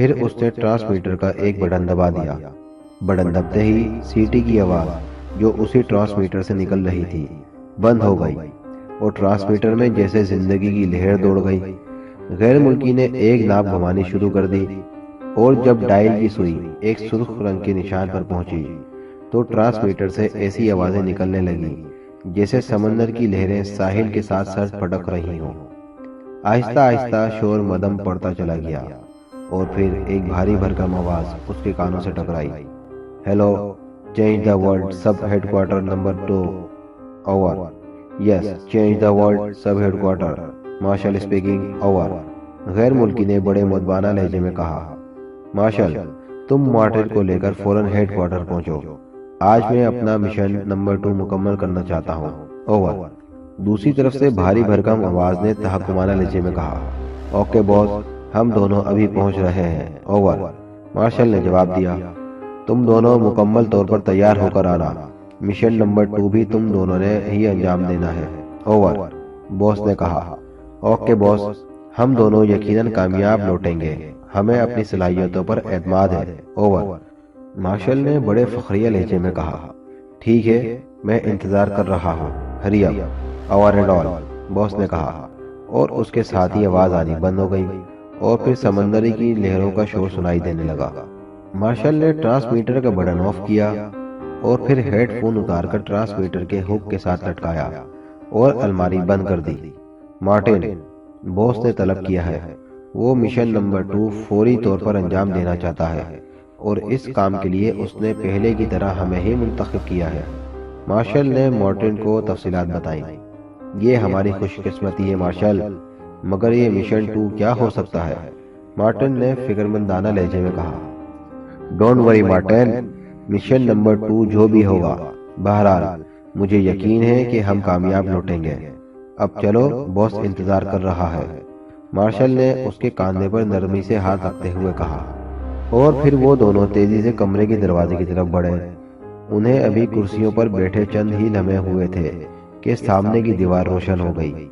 پھر اس نے ٹرانسمیٹر کا ایک بٹن دبا دیا۔ بٹن دبتے ہی سیٹی کی آواز جو اسی ٹرانسمیٹر سے نکل رہی تھی بند ہو گئی اور ٹرانسمیٹر میں جیسے زندگی کی لہر دوڑ گئی۔ غیر ملکی نے ایک ناپ گھمانی شروع کر دی اور جب ڈائل کی سوئی ایک سرخ رنگ کے نشان پر پہنچی تو ٹرانسمیٹر سے ایسی آوازیں نکلنے لگیں جیسے سمندر کی لہریں ساحل کے ساتھ ساتھ پھٹک رہی ہوں۔ آہستہ آہستہ شور مدم پڑتا چلا گیا اور پھر ایک بھاری بھرکم آواز اس کے کانوں سے ٹکرائی۔ Hello, change the world sub headquarter number 2 over. Yes, change the world sub headquarter marshal speaking over. غیر ملکی نے بڑے مدبانہ لہجے میں کہا، مارشل تم مارٹن کو لے کر فوراً ہیڈ کوارٹر پہنچو، آج میں اپنا مشن نمبر 2 مکمل کرنا چاہتا ہوں، اوور۔ دوسری طرف سے بھاری بھرکم آواز نے تحکمانہ لہجے میں کہا، اوکے باس، ہم دونوں ابھی پہنچ رہے ہیں، اوور۔ مارشل نے جواب دیا، تم دونوں مکمل طور پر تیار ہو کر آنا، مشن نمبر 2 بھی تم دونوں نے ہی انجام دینا ہے، اوور۔ باس نے کہا، اوکے باس، ہم دونوں یقیناً کامیاب لوٹیں گے، ہمیں اپنی صلاحیتوں پر اعتماد ہے، اوور۔ مارشل نے بڑے فخریہ لہجے میں کہا، ٹھیک ہے، میں انتظار کر رہا ہوں، ہری اپ، اوور اینڈ آل، باس نے کہا، اور اس کے ساتھ ہی آواز آنی بند ہو گئی اور پھر سمندری کی لہروں کا شور سنائی دینے لگا۔ مارشل نے ٹرانسمیٹر کا بٹن آف کیا اور پھر ہیڈ فون اتار کر ٹرانسمیٹر کے ہک کے ساتھ لٹکایا اور الماری بند کر دی۔ مارٹن، باس نے طلب کیا ہے، وہ مشن نمبر 2 فوری طور پر انجام دینا چاہتا ہے اور اس کام کے لیے اس نے پہلے کی طرح ہمیں ہی منتخب کیا ہے۔ مارشل نے مارٹن کو تفصیلات بتائیں۔ یہ ہماری خوش قسمتی ہے مارشل، مگر یہ مشن 2 کیا ہو سکتا ہے؟ مارٹن نے فکرمندانہ لہجے میں کہا، don't worry Martin, mission number 2 جو بھی ہوگا، بہرحال مجھے یقین ہے کہ ہم کامیاب لوٹیں گے۔ اب چلو، باس انتظار کر رہا ہے، مارشل نے اس کے کاندھے پر نرمی سے ہاتھ رکھتے ہوئے کہا، اور پھر وہ دونوں تیزی سے کمرے کے دروازے کی طرف بڑھے۔ انہیں ابھی کرسیوں پر بیٹھے چند ہی لمحے ہوئے تھے کہ سامنے کی دیوار روشن ہو گئی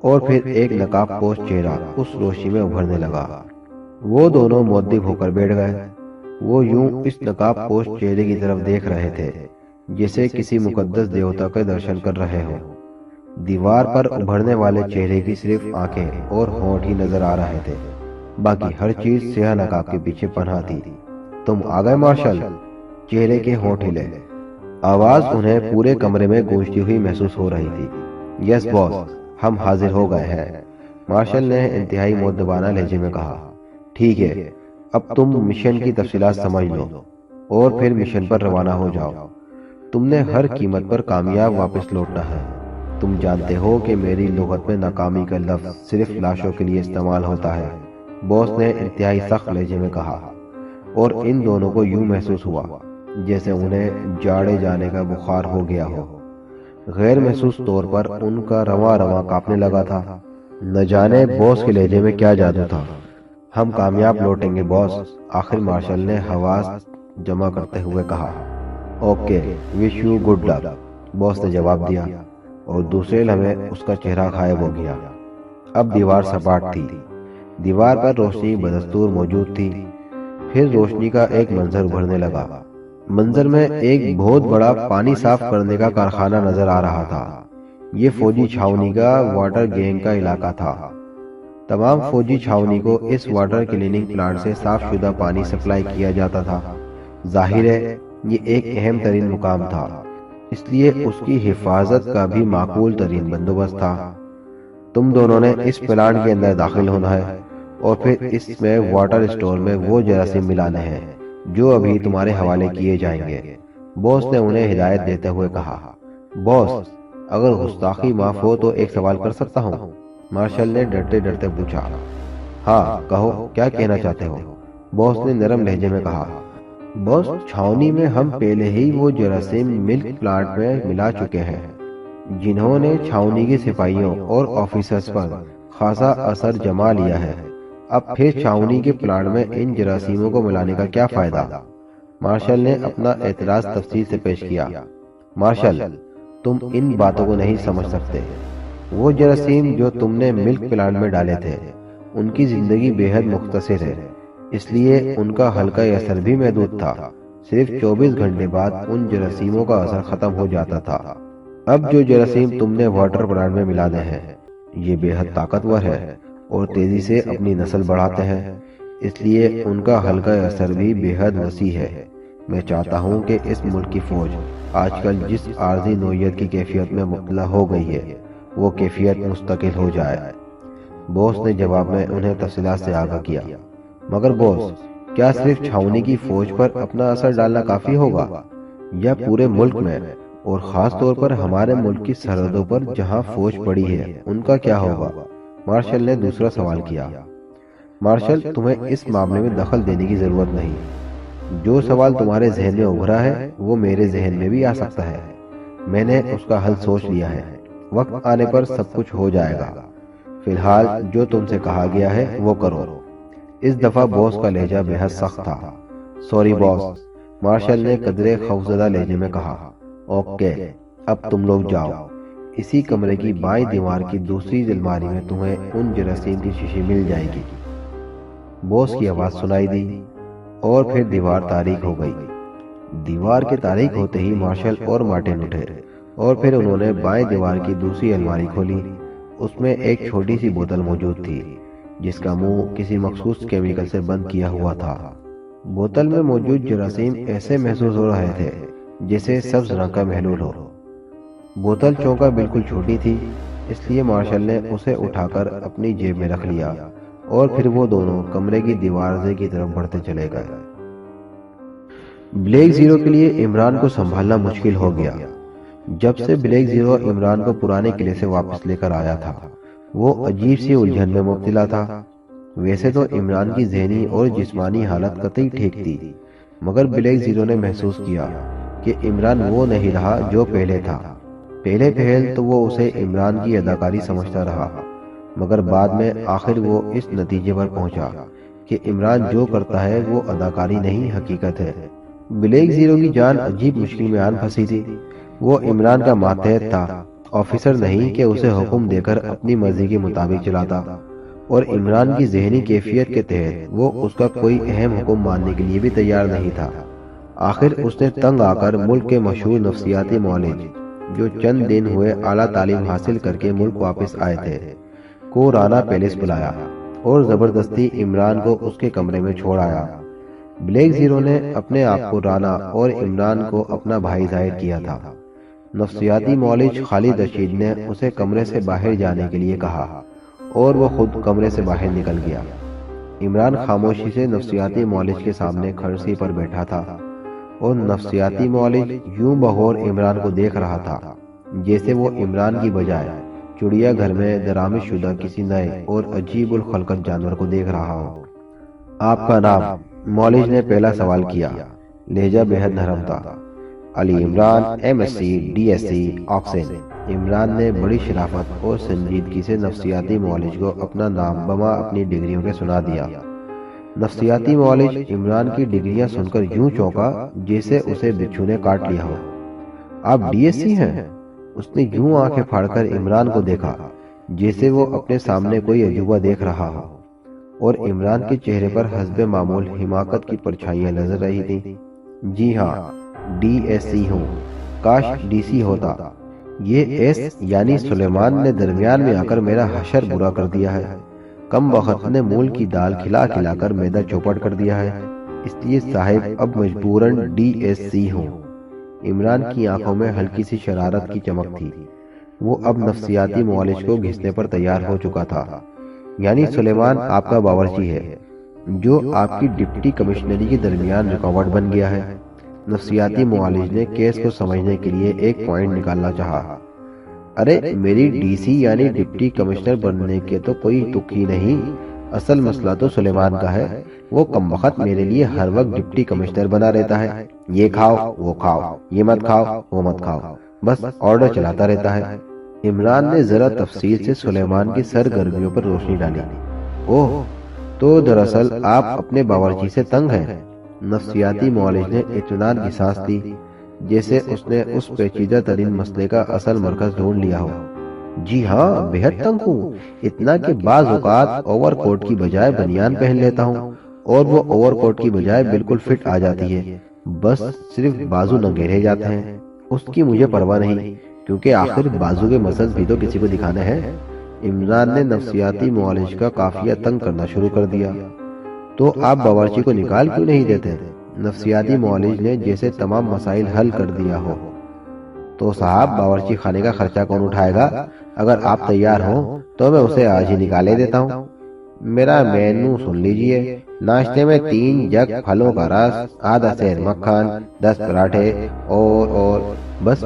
اور پھر ایک نقاب پوش چہرہ اس روشنی میں ابھرنے لگا۔ وہ دونوں مؤدب ہو کر بیٹھ گئے۔ وہ یوں اس نقاب پوش چہرے کی طرف دیکھ رہے تھے جیسے کسی مقدس دیوتا کے درشن کر رہے ہوں۔ دیوار پر ابھرنے والے چہرے کی صرف آنکھیں اور ہونٹ ہی نظر آ رہے تھے، باقی ہر چیز سیاہ نقاب کے پیچھے پنہا تھی۔ تم آ گئے مارشل؟ چہرے کے ہونٹ ہلے۔ آواز انہیں پورے کمرے میں گونجتی ہوئی محسوس ہو رہی تھی۔ یس باس، ہم حاضر ہو گئے ہیں، مارشل نے انتہائی مؤدبانہ لہجے میں کہا۔ ٹھیک ہے، اب تم مشن کی تفصیلات سمجھ لو اور پھر مشن پر روانہ ہو جاؤ۔ تم نے ہر قیمت پر کامیاب واپس لوٹنا ہے۔ تم جانتے ہو کہ میری لغت میں ناکامی کا لفظ صرف لاشوں کے لیے استعمال ہوتا ہے، باس نے انتہائی سخت لہجے میں کہا، اور ان دونوں کو یوں محسوس ہوا جیسے انہیں جاڑے جانے کا بخار ہو گیا ہو۔ غیر محسوس طور پر ان کا رواں رواں کانپنے لگا تھا۔ نہ جانے باس کے لہجے میں کیا جادو تھا۔ ہم کامیاب لوٹیں گے باس، آخر مارشل نے حواس جمع کرتے ہوئے کہا۔ Okay, wish you good luck, boss نے جواب دیا، اور دوسرے لمحے اس کا چہرہ غائب ہو گیا۔ اب دیوار سپاٹ تھی، دیوار پر روشنی بدستور موجود تھی۔ پھر روشنی کا ایک منظر ابھرنے لگا۔ منظر میں ایک بہت بڑا پانی صاف کرنے کا کارخانہ نظر آ رہا تھا۔ یہ فوجی چھاونی کا واٹر گینگ کا علاقہ تھا۔ تمام فوجی چھاونی کو اس واٹر کلیننگ پلانٹ سے صاف شدہ پانی سپلائی کیا جاتا تھا۔ ظاہر ہے یہ ایک اہم ترین مقام تھا، اس لیے اس کی حفاظت کا بھی معقول ترین بندوبست تھا۔ تم دونوں نے اس پلانٹ کے اندر داخل ہونا ہے اور پھر اس میں واٹر اسٹور میں وہ جراثیم ملانے ہیں جو ابھی تمہارے حوالے کیے جائیں گے، باس نے انہیں ہدایت دیتے ہوئے کہا۔ باس، اگر گستاخی معاف ہو تو ایک سوال کر سکتا ہوں؟ مارشل نے ڈرتے ڈرتے پوچھا۔ ہاں کہو، کیا کہنا چاہتے ہو؟ باس نے نرم لہجے میں کہا۔ باس، چھاونی میں ہم پہلے ہی وہ جراثیم ملک پلانٹ میں ملا چکے ہیں جنہوں نے چھاونی کی سپاہیوں اور آفیسرز پر خاصا اثر جما لیا ہے۔ اب پھر چھاونی کے پلانٹ میں ان جراثیموں کو ملانے کا کیا فائدہ؟ مارشل نے اپنا اعتراض تفصیل سے پیش کیا۔ مارشل، تم ان باتوں کو نہیں سمجھ سکتے۔ وہ جراثیم جو تم نے ملک پلانٹ میں ڈالے تھے ان کی زندگی بے حد مختصر ہے، اس لیے ان کا حلقہ اثر بھی محدود تھا۔ صرف 24 گھنٹے بعد ان جراثیموں کا اثر ختم ہو جاتا تھا۔ اب جو جراثیم تم نے واٹر پلانٹ میں ملانے ہیں یہ بے حد طاقتور ہے اور تیزی سے اپنی نسل بڑھاتے ہیں، اس لیے ان کا حلقہ اثر بھی بے حد وسیع ہے۔ میں چاہتا ہوں کہ اس ملک کی فوج آج کل جس عارضی نوعیت کی کیفیت میں مبتلا ہو گئی ہے وہ کیفیت مستقل ہو جائے۔ بوس نے جواب میں انہیں تفصیلات سے آگاہ کیا۔ مگر بوس، کیا صرف چھاؤنی کی فوج پر اپنا اثر ڈالنا کافی ہوگا یا پورے ملک میں، اور خاص طور پر ہمارے ملک کی سرحدوں پر جہاں فوج پڑی ہے ان کا کیا ہوگا؟ مارشل نے دوسرا سوال کیا۔ مارشل، تمہیں اس معاملے میں دخل دینے کی ضرورت نہیں۔ جو سوال تمہارے ذہن میں ابھرا ہے وہ میرے ذہن میں بھی آ سکتا ہے۔ میں نے اس کا حل سوچ لیا ہے، وقت آنے پر سب کچھ ہو جائے گا۔ فی الحال جو تم سے کہا گیا ہے وہ کرو۔ اس دفعہ باس کا لہجہ بے حد سخت تھا۔ سوری باس، مارشل نے قدرے خوفزدہ لہجے میں کہا۔ اوکے، اب تم لوگ جاؤ۔ اسی کمرے کی بائیں دیوار کی دوسری الماری میں تمہیں ان جراثیم کی شیشی مل جائے گی۔ باس کی آواز سنائی دی اور پھر دیوار تاریک ہو گئی۔ دیوار کے تاریک ہوتے ہی مارشل اور مارٹن اٹھے اور پھر انہوں نے بائیں دیوار کی دوسری الماری کھولی۔ اس میں ایک چھوٹی سی بوتل موجود تھی جس کا منہ کسی مخصوص کیمیکل سے بند کیا ہوا تھا۔ بوتل میں موجود جراثیم ایسے محسوس ہو رہے تھے جیسے سبز رنگ کا محلول ہو۔ بوتل چونکہ بالکل چھوٹی تھی، اس لیے مارشل نے اسے اٹھا کر اپنی جیب میں رکھ لیا اور پھر وہ دونوں کمرے کی دیوار کی طرف بڑھتے چلے گئے۔ بلیک زیرو کے لیے عمران کو سنبھالنا مشکل ہو گیا۔ جب سے بلیک زیرو عمران کو پرانے قلعے سے واپس لے کر آیا تھا وہ عجیب سی الجھن میں مبتلا تھا۔ ویسے تو عمران کی ذہنی اور جسمانی حالت قطعی ٹھیک تھی، مگر بلیک زیرو نے محسوس کیا کہ عمران وہ نہیں رہا جو پہلے تھا۔ پہلے پہل تو وہ اسے عمران کی اداکاری سمجھتا رہا، مگر بعد میں آخر وہ اس نتیجے پر پہنچا کہ عمران جو کرتا ہے وہ اداکاری نہیں حقیقت ہے۔ بلیک زیرو کی جان عجیب مشکل میں آن پھنسی تھی۔ وہ عمران کا ماتحت تھا، آفیسر نہیں کہ اسے حکم دے کر اپنی مرضی کے مطابق چلاتا، اور عمران کی ذہنی کیفیت کے تحت وہ اس کا کوئی اہم حکم ماننے کے لیے بھی تیار نہیں تھا۔ آخر اس نے تنگ آ کر ملک کے مشہور نفسیاتی معالج جو چند دن ہوئے اعلیٰ تعلیم حاصل کر کے ملک واپس آئے تھے کو رانا پیلس بلایا اور زبردستی عمران کو اس کے کمرے میں چھوڑ آیا۔ بلیک زیرو نے اپنے آپ کو رانا اور عمران کو اپنا بھائی ظاہر کیا تھا۔ نفسیاتی معالج خالد رشید نے اسے کمرے سے باہر جانے کے لیے کہا اور وہ خود کمرے سے باہر نکل گیا۔ عمران خاموشی سے نفسیاتی معالج کے سامنے کرسی پر بیٹھا تھا اور نفسیاتی معالج یوں بغور عمران کو دیکھ رہا تھا جیسے وہ عمران کی بجائے چڑیا گھر میں درامد شدہ کسی نئے اور عجیب الخلقت جانور کو دیکھ رہا ہو۔ آپ کا نام؟ معالج نے پہلا سوال کیا۔ لہجہ بے حد نرم تھا۔ Ali Imran, M S C, D S C, Oxon. Imran نے بڑی شرافت اور سنجیدگی سے نفسیاتی معالج کو اپنا نام بما اپنی ڈگریوں کے سنا دیا۔ نفسیاتی معالج عمران کی ڈگریاں سن کر یوں چونکا جیسے اسے بچھو نے کاٹ لیا ہو۔ آپ ڈی ایس سی ہیں؟ اس نے یوں آنکھیں پھاڑ کر عمران کو دیکھا جیسے وہ اپنے سامنے کوئی عجوبہ دیکھ رہا ہو، اور عمران کے چہرے پر حسب معمول حماقت کی پرچھائیاں نظر رہی تھیں۔ جی ہاں، ڈی ایس سی ہوں۔ کاش ڈی سی ہوتا۔ یہ ایس یعنی سلیمان نے درمیان میں آ کر میرا حشر برا کر دیا ہے۔ کم وقت نے مول کی دال کھلا کھلا کر میدا چوپٹ کر دیا ہے، اس لیے صاحب اب مجبوراً ڈی ایس سی ہوں۔ عمران کی آنکھوں میں ہلکی سی شرارت کی چمک تھی۔ وہ اب نفسیاتی معالج کو گھسنے پر تیار ہو چکا تھا۔ یعنی سلیمان آپ کا باورچی ہے جو آپ کی ڈپٹی کمشنری کے درمیان رکاوٹ بن گیا ہے۔ نفسیاتی معالج نے کیس کو سمجھنے کے لیے ایک پوائنٹ نکالنا چاہا۔ ارے میری ڈی سی یعنی ڈپٹی کمشنر بننے کے تو کوئی تک ہی نہیں، اصل مسئلہ تو سلیمان کا ہے۔ وہ کم وقت میرے لیے ہر وقت ڈپٹی کمشنر بنا رہتا ہے، یہ کھاؤ وہ کھاؤ، یہ مت کھاؤ وہ مت کھاؤ، بس آرڈر چلاتا رہتا ہے۔ عمران نے ذرا تفصیل سے سلیمان کی سرگرمیوں پر روشنی ڈالی۔ اوہ، تو دراصل آپ اپنے باورچی سے تنگ ہیں۔ نفسیاتی معالج نے اطمینان کی سانس لی جیسے اس نے اس پیچیدہ ترین مسئلے کا اصل مرکز ڈھونڈ لیا ہو۔ جی ہاں، بے حد تنگ ہوں، اتنا کہ بعض اوقات اوور کوٹ کی بجائے بنیان پہن لیتا ہوں اور وہ اوور کوٹ کی بجائے بالکل فٹ آ جاتی ہے، بس صرف بازو ننگے رہ جاتے ہیں۔ اس کی مجھے پرواہ نہیں، کیونکہ آخر بازو کے مسلز بھی تو کسی کو دکھانے ہیں۔ عمران نے نفسیاتی معالج کا قافیہ تنگ کرنا شروع کر دیا۔ تو آپ باورچی کو نکال کیوں نہیں دیتے؟ نفسیاتی معالج نے جیسے تمام مسائل حل کر دیا ہو۔ تو صاحب، باورچی خانے کا خرچہ کون اٹھائے گا؟ اگر آپ تیار ہوں تو میں اسے آج ہی نکالے دیتا ہوں۔ میرا مینو سن لیجئے۔ ناشتے میں 3 جگ پھلوں کا رس، آدھا سیر مکھن، 10 پراٹھے اور بس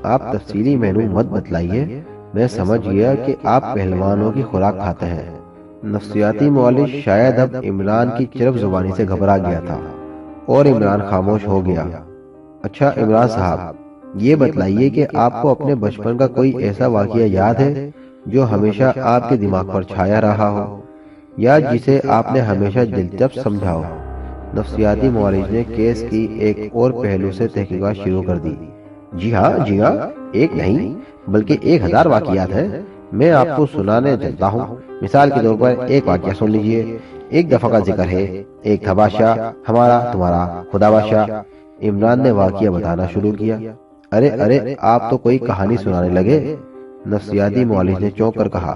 آپ تفصیلی مینو مت بتلائیے، میں سمجھ گیا کہ آپ پہلوانوں کی خوراک کھاتے ہیں۔ نفسیاتی معالج شاید اب عمران کی چرب زبانی سے گھبرا گیا تھا اور عمران خاموش ہو گیا۔ اچھا عمران صاحب، یہ بتلائیے کہ آپ کو اپنے بچپن کا کوئی ایسا واقعہ یاد ہے جو ہمیشہ آپ کے دماغ پر چھایا رہا ہو، یا جسے آپ نے ہمیشہ دلچسپ سمجھا ہو؟ نفسیاتی معالج نے کیس کی ایک اور پہلو سے تحقیقات شروع کر دی۔ جی ہاں، ایک نہیں بلکہ 1000 واقعات ہیں، میں آپ کو سنانے چلتا ہوں۔ مثال کے طور پر ایک واقعہ سن لیجئے۔ ایک دفعہ کا ذکر ہے، ایک تھا بادشاہ، ہمارا تمہارا خدا بادشاہ۔ عمران نے واقعہ بتانا شروع کیا۔ ارے آپ تو کوئی کہانی سنانے لگے، نفسیاتی معالج نے چونک کر کہا۔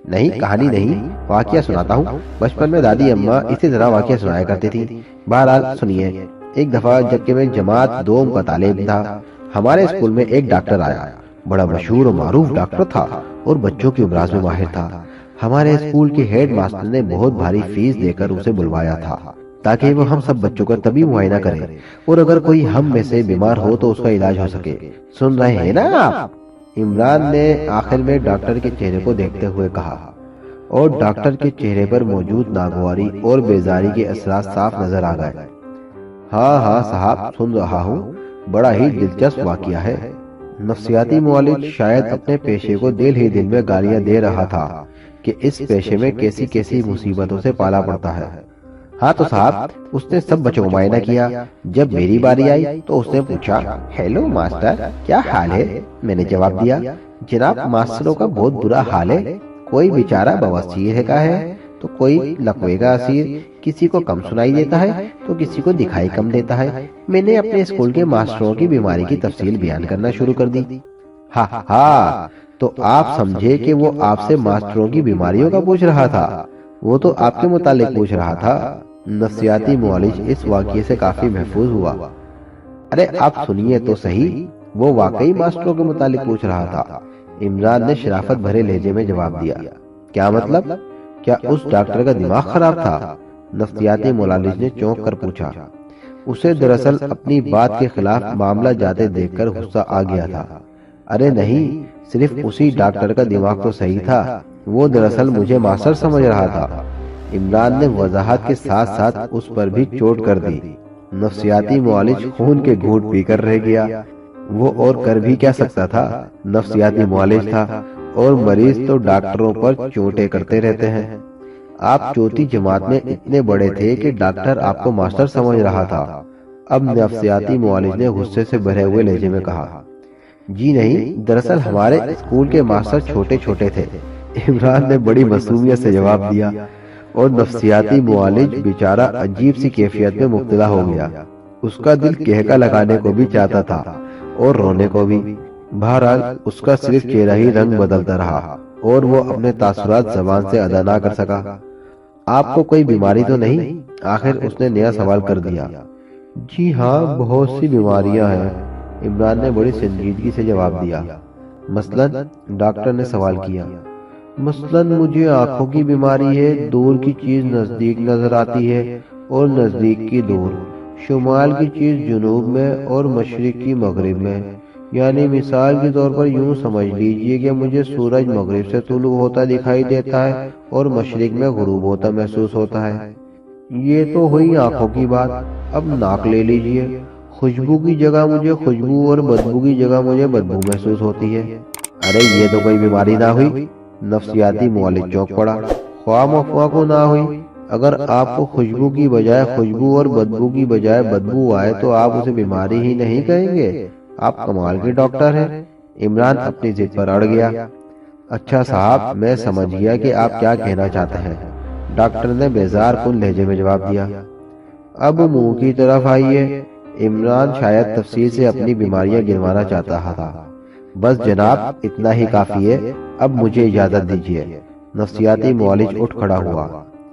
نہیں، کہانی نہیں، واقعہ سناتا ہوں۔ بچپن میں دادی اماں اسی طرح واقعہ سنایا کرتی تھی۔ بہرحال سنیے۔ ایک دفعہ جبکہ میں جماعت دوم کا طالب تھا، ہمارے اسکول میں ایک ڈاکٹر آیا۔ بڑا مشہور و معروف ڈاکٹر تھا اور بچوں کی امراض میں ماہر تھا۔ ہمارے اسکول کے ہیڈ ماسٹر نے بہت بھاری فیس دے کر اسے بلوایا تھا تاکہ وہ ہم سب بچوں کا طبی معائنہ کرے، اور اگر کوئی ہم میں سے بیمار ہو تو اس کا علاج ہو سکے۔ سن رہے ہیں نا آپ؟ عمران نے آخر میں ڈاکٹر کے چہرے کو دیکھتے ہوئے کہا، اور ڈاکٹر کے چہرے پر موجود ناگواری اور بیزاری کے اثرات صاف نظر آ گئے۔ ہاں صاحب، سن رہا ہوں، بڑا ہی دلچسپ واقعہ ہے۔ نفسیاتی معالج شاید اپنے پیشے کو دل ہی دل میں گالیاں دے رہا تھا کہ اس پیشے میں کیسی مصیبتوں سے پالا پڑتا ہے۔ ہاں تو صاحب، اس نے سب بچوں کو معائنہ کیا۔ جب میری باری آئی تو اس نے پوچھا، ہیلو ماسٹر، کیا حال ہے؟ میں نے جواب دیا، جناب ماسٹروں کا بہت برا حال ہے۔ کوئی بیچارہ بواسیر کا ہے تو کوئی لقوے کا اسیر، کسی کو کم سنائی دیتا ہے تو کسی کو دکھائی کم دیتا ہے۔ میں نے اپنے اسکول کے ماسٹروں کی بیماری کی تفصیل بیان کرنا شروع کر دی۔ ہاں، تو آپ سمجھے کہ وہ آپ سے ماسٹروں کی بیماریوں کا پوچھ رہا تھا؟ وہ تو آپ کے متعلق پوچھ رہا تھا۔ نفسیاتی معالج اس واقعے سے کافی محفوظ ہوا۔ ارے آپ سنیے تو صحیح، وہ واقعی ماسٹروں کے متعلق پوچھ رہا تھا۔ عمران نے شرافت بھرے لہجے میں جواب دیا۔ کیا مطلب؟ کیا اس ڈاکٹر کا دماغ خراب تھا؟ نفسیاتی معالج نے چونک کر پوچھا۔ اسے دراصل اپنی بات کے خلاف معاملہ جاتے دیکھ کر غصہ آ گیا تھا۔ ارے نہیں، صرف اسی ڈاکٹر کا دماغ تو صحیح تھا، وہ دراصل مجھے ماسٹر سمجھ رہا تھا۔ عمران نے وضاحت کے ساتھ ساتھ اس پر بھی چوٹ کر دی۔ نفسیاتی معالج خون کے گھونٹ پی کر رہ گیا۔ وہ اور کر بھی کیا سکتا تھا؟ نفسیاتی معالج تھا، اور مریض تو ڈاکٹروں پر چوٹیں کرتے رہتے ہیں۔ آپ چوتھی جماعت میں اتنے بڑے تھے کہ ڈاکٹر آپ کو ماسٹر سمجھ رہا تھا۔ اب نفسیاتی معالج نے غصے سے بھرے ہوئے لہجے میں کہا، جی نہیں، دراصل ہمارے اسکول کے ماسٹر چھوٹے تھے۔ عمران نے بڑی معصومیت سے جواب دیا، اور نفسیاتی معالج بیچارہ عجیب سی کیفیت میں مبتلا ہو گیا۔ اس کا دل کہکا لگانے کو بھی چاہتا تھا اور رونے کو بھی۔ بہرحال اس کا صرف چہرہ ہی رنگ بدلتا رہا اور وہ اپنے تاثرات زبان سے ادا نہ کر سکا۔ آپ کو کوئی بیماری تو نہیں؟ آخر اس نے نیا سوال کر دیا۔ جی ہاں، بہت سی بیماریاں ہیں، عمران نے بڑی سنجیدگی سے جواب دیا۔ مثلاً؟ ڈاکٹر نے سوال کیا۔ مثلاً مجھے آنکھوں کی بیماری ہے، دور کی چیز نزدیک نظر آتی ہے اور نزدیک کی دور، شمال کی چیز جنوب میں اور مشرق کی مغرب میں۔ یعنی مثال کے طور پر یوں سمجھ لیجئے کہ مجھے سورج مغرب سے طلوع ہوتا دکھائی دیتا ہے اور مشرق میں غروب ہوتا محسوس ہوتا ہے۔ یہ تو ہوئی آنکھوں کی بات۔ اب ناک لے لیجئے، خوشبو کی جگہ مجھے خوشبو اور بدبو کی جگہ مجھے بدبو محسوس ہوتی ہے۔ ارے یہ تو کوئی بیماری نہ ہوئی، نفسیاتی معالج چونک پڑا۔ خواہ مخواہ کو نہ ہوئی، اگر آپ کو خوشبو کی بجائے خوشبو اور بدبو کی بجائے بدبو آئے تو آپ اسے بیماری ہی نہیں کہیں گے؟ آپ کمال کے ڈاکٹر ہیں۔ عمران اپنی ضد پر اڑ گیا۔ اچھا صاحب، میں سمجھ گیا کہ آپ کیا کہنا چاہتے ہیں۔ ڈاکٹر نے بیزار کن لہجے میں جواب دیا۔ اب منہ کی طرف آئیے۔ عمران شاید تفصیل سے اپنی بیماریاں گنوانا چاہتا تھا۔ بس جناب اتنا ہی کافی ہے، اب مجھے اجازت دیجیے۔ نفسیاتی معالج اٹھ کھڑا ہوا۔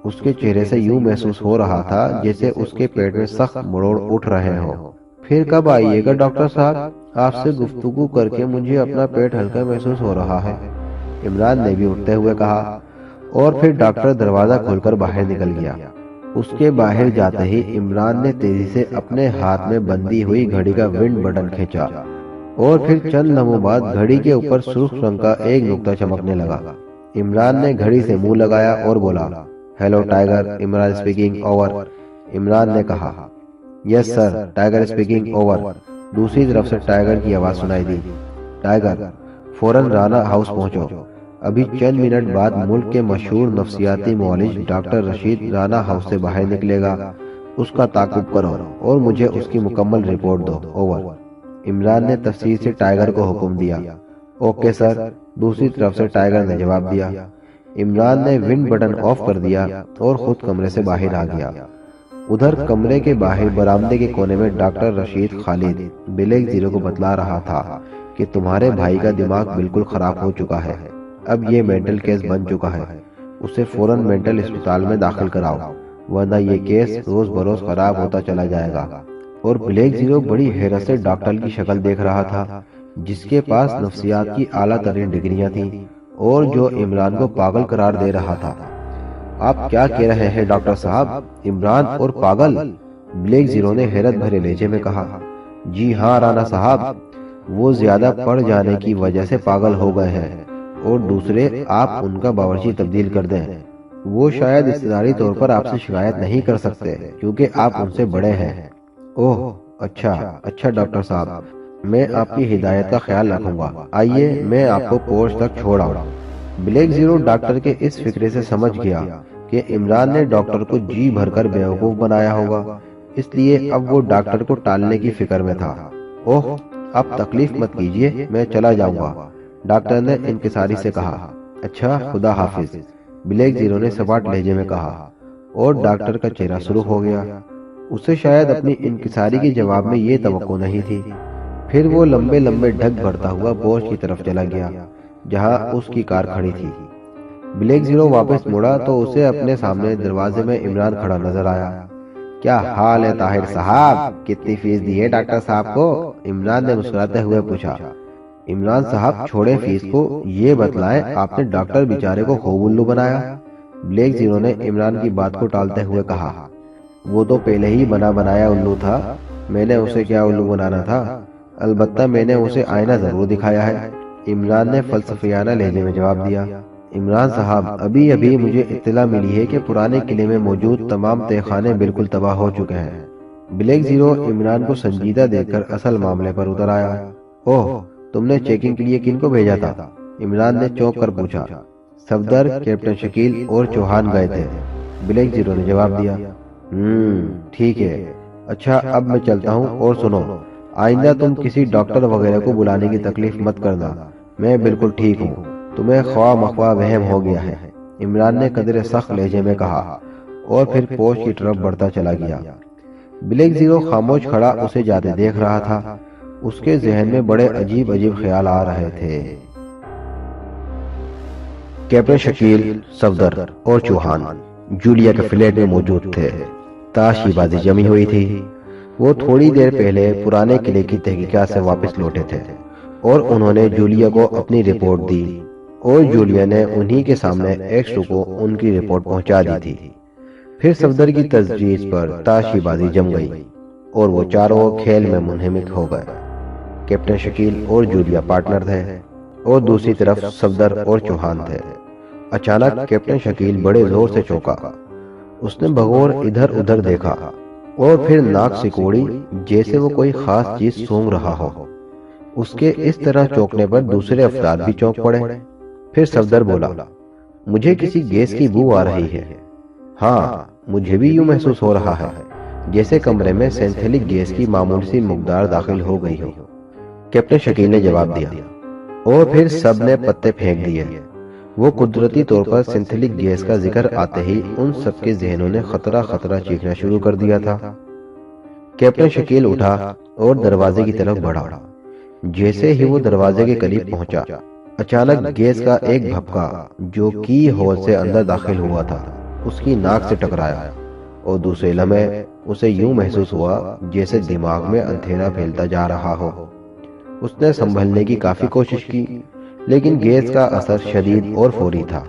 اس کے چہرے سے یوں محسوس ہو رہا تھا جیسے اس کے پیٹ میں سخت مروڑ اٹھ رہے ہوں۔ پھر کب آئیے گا ڈاکٹر صاحب؟ آپ سے گفتگو کر کے مجھے اپنا پیٹ ہلکا محسوس ہو رہا ہے، عمران نے بھی اٹھتے ہوئے کہا، اور پھر ڈاکٹر دروازہ کھول کر باہر نکل گیا۔ اس کے باہر جاتے ہی عمران نے تیزی سے اپنے ہاتھ میں بندھی ہوئی گھڑی کا ونڈ بٹن کھینچا، اور پھر چند لمحوں بعد گھڑی کے اوپر سرخ رنگ کا ایک نقطہ چمکنے لگا۔ عمران نے گھڑی سے منہ لگایا اور بولا، hello tiger, Imran speaking, over. Imran نے کہا، یس سر، ٹائیگر اسپیکنگ، اوور۔ دوسری طرف سے ٹائیگر کی آواز سنائی دی، ٹائیگر فوراً رانا ہاؤس پہنچو، ابھی چند منٹ بعد ملک کے مشہور نفسیاتی معالج ڈاکٹر رشید رانا ہاؤس سے باہر نکلے گا، اس کا تعاقب کرو اور مجھے اس کی مکمل رپورٹ دو، اوور۔ عمران نے تفصیل سے ٹائیگر کو حکم دیا۔ اوکے سر، دوسری طرف سے ٹائیگر نے جواب دیا۔ عمران نے ونڈ بٹن آف کر دیا اور خود کمرے سے باہر آ گیا۔ ادھر کمرے کے باہر برآمدے کے کونے میں ڈاکٹر رشید خالد بلیک زیرو کو بتلا رہا تھا کہ تمہارے بھائی کا دماغ بالکل خراب ہو چکا ہے، اب یہ مینٹل کیس بن چکا ہے، اسے فوراً مینٹل اسپتال میں داخل کراؤ، ورنہ یہ کیس روز بروز خراب ہوتا چلا جائے گا۔ اور بلیک زیرو بڑی حیرت سے ڈاکٹر کی شکل دیکھ رہا تھا، جس کے پاس نفسیات کی اعلیٰ ترین ڈگریاں تھیں اور جو عمران کو پاگل قرار دے رہا تھا۔ آپ کیا کہہ رہے ہیں ڈاکٹر صاحب، عمران اور پاگل؟ بلیک زیرو نے حیرت بھرے لہجے میں کہا۔ جی ہاں رانا صاحب، وہ زیادہ پڑھ جانے کی وجہ سے پاگل ہو گئے ہیں، اور دوسرے آپ ان کا باورچی تبدیل کر دیں۔ وہ شاید اضطراری طور پر آپ سے شکایت نہیں کر سکتے کیونکہ آپ ان سے بڑے ہیں۔ اوہ اچھا ڈاکٹر صاحب، میں آپ کی ہدایت کا خیال رکھوں گا، آئیے میں آپ کو پورچ تک چھوڑ آؤں۔ بلیک زیرو ڈاکٹر کے اس فکرے سے سمجھ گیا کہ عمران نے ڈاکٹر کو جی بھر کر بیوقوف بنایا ہوگا، اس لیے اب وہ ڈاکٹر کو ٹالنے کی فکر میں تھا۔ اوہ اب تکلیف مت کیجیے، میں چلا جاؤں گا، ڈاکٹر نے انکساری سے کہا۔ اچھا خدا حافظ، بلیک زیرو نے سپاٹ لہجے میں کہا، اور ڈاکٹر کا چہرہ سرخ ہو گیا۔ اسے شاید اپنی انکساری کے جواب میں یہ توقع نہیں تھی۔ پھر وہ لمبے لمبے ڈھک بھرتا ہوا پورچ کی طرف چلا گیا جہاں اس کی کار کھڑی تھی۔ بلیک زیرو واپس مڑا تو اسے اپنے سامنے دروازے میں عمران کھڑا نظر آیا۔ کیا حال ہے طاہر صاحب، کتنی فیس دی ہے ڈاکٹر صاحب کو؟ عمران نے مسکراتے ہوئے پوچھا۔ عمران صاحب چھوڑے فیس کو، یہ بتلائیں آپ نے ڈاکٹر بیچارے کو خوب الو بنایا؟ بلیک زیرو نے عمران کی بات کو ٹالتے ہوئے کہا۔ وہ تو پہلے ہی بنا بنایا الو تھا، میں نے اسے کیا الو بنانا تھا؟ البتہ میں نے اسے آئینہ ضرور دکھایا ہے، عمران نے فلسفیانہ لہجے میں جواب دیا۔ عمران صاحب ابھی مجھے اطلاع ملی ہے کہ پرانے قلعے میں موجود تمام تہہ خانے بالکل تباہ ہو چکے ہیں۔ بلیک زیرو عمران کو سنجیدہ دیکھ کر اصل معاملے پر اتر آیا۔ اوہ تم نے چیکنگ کے لیے کن کو بھیجا تھا؟ عمران نے چونک کر پوچھا۔ صفدر، کیپٹن شکیل اور چوہان گئے تھے، بلیک زیرو نے جواب دیا۔ ٹھیک ہے، اچھا اب میں چلتا ہوں، اور سنو آئندہ تم کسی ڈاکٹر وغیرہ کو بلانے کی تکلیف مت کرنا، میں بالکل ٹھیک ہوں، تمہیں خواہ مخواہ وہم ہو گیا ہے، عمران نے قدرے سخت لہجے میں کہا، اور پھر پوچھ کی طرف بڑھتا چلا گیا۔ بلیک زیرو خاموش کھڑا اسے جاتے دیکھ رہا تھا، اس کے ذہن میں بڑے عجیب خیال آ رہے تھے۔ کیپٹن شکیل، صفدر اور چوہان جولیا کے فلیٹ میں موجود تھے۔ تاش کی بازی جمی ہوئی تھی۔ وہ تھوڑی دیر پہلے پرانے قلعے کی تحقیقات سے واپس لوٹے تھے، اور انہوں نے جولیا کو اپنی رپورٹ دی، اور جولیا نے انہی کے سامنے ایکسٹو کو ان کی رپورٹ پہنچا دی تھی۔ پھر صفدر کی تجویز پر تاش کی بازی جم گئی، اور وہ چاروں کھیل میں منہمک ہو گئے۔ کیپٹن شکیل اور جولیا پارٹنر تھے، اور دوسری طرف صفدر اور چوہان تھے۔ اچانک کیپٹن شکیل بڑے زور سے چونکا، اس نے بغور ادھر ادھر دیکھا، اور پھر ناک سکوڑی جیسے وہ کوئی خاص چیز سونگھ رہا ہو۔ اس کے اس طرح چونکنے پر دوسرے افراد بھی چونک پڑے۔ پھر صفدر بولا، مجھے کسی گیس کی بو آ رہی ہے۔ ہاں مجھے بھی یوں محسوس ہو رہا ہے جیسے کمرے میں سینتھیلک گیس کی معمولی سی مقدار داخل ہو گئی ہو، کیپٹن شکیل نے جواب دیا، اور پھر سب نے پتے پھینک دیے۔ وہ قدرتی طور پر سنتھیٹک گیس کا ذکر آتے ہی ان سب کے ذہنوں نے خطرہ خطرہ چیخنا شروع کر دیا تھا۔ کیپٹن شکیل اٹھا اور دروازے کی طرف بڑھا۔ جیسے ہی وہ دروازے کے قریب پہنچا، اچانک گیس کا ایک بھپکا جو کی ہول سے اندر داخل ہوا تھا اس کی ناک سے ٹکرایا، اور دوسرے لمحے اسے یوں محسوس ہوا جیسے دماغ میں اندھیرا پھیلتا جا رہا ہو۔ اس نے سنبھلنے کی کافی کوشش کی، لیکن گیس کا اثر شدید اور فوری تھا۔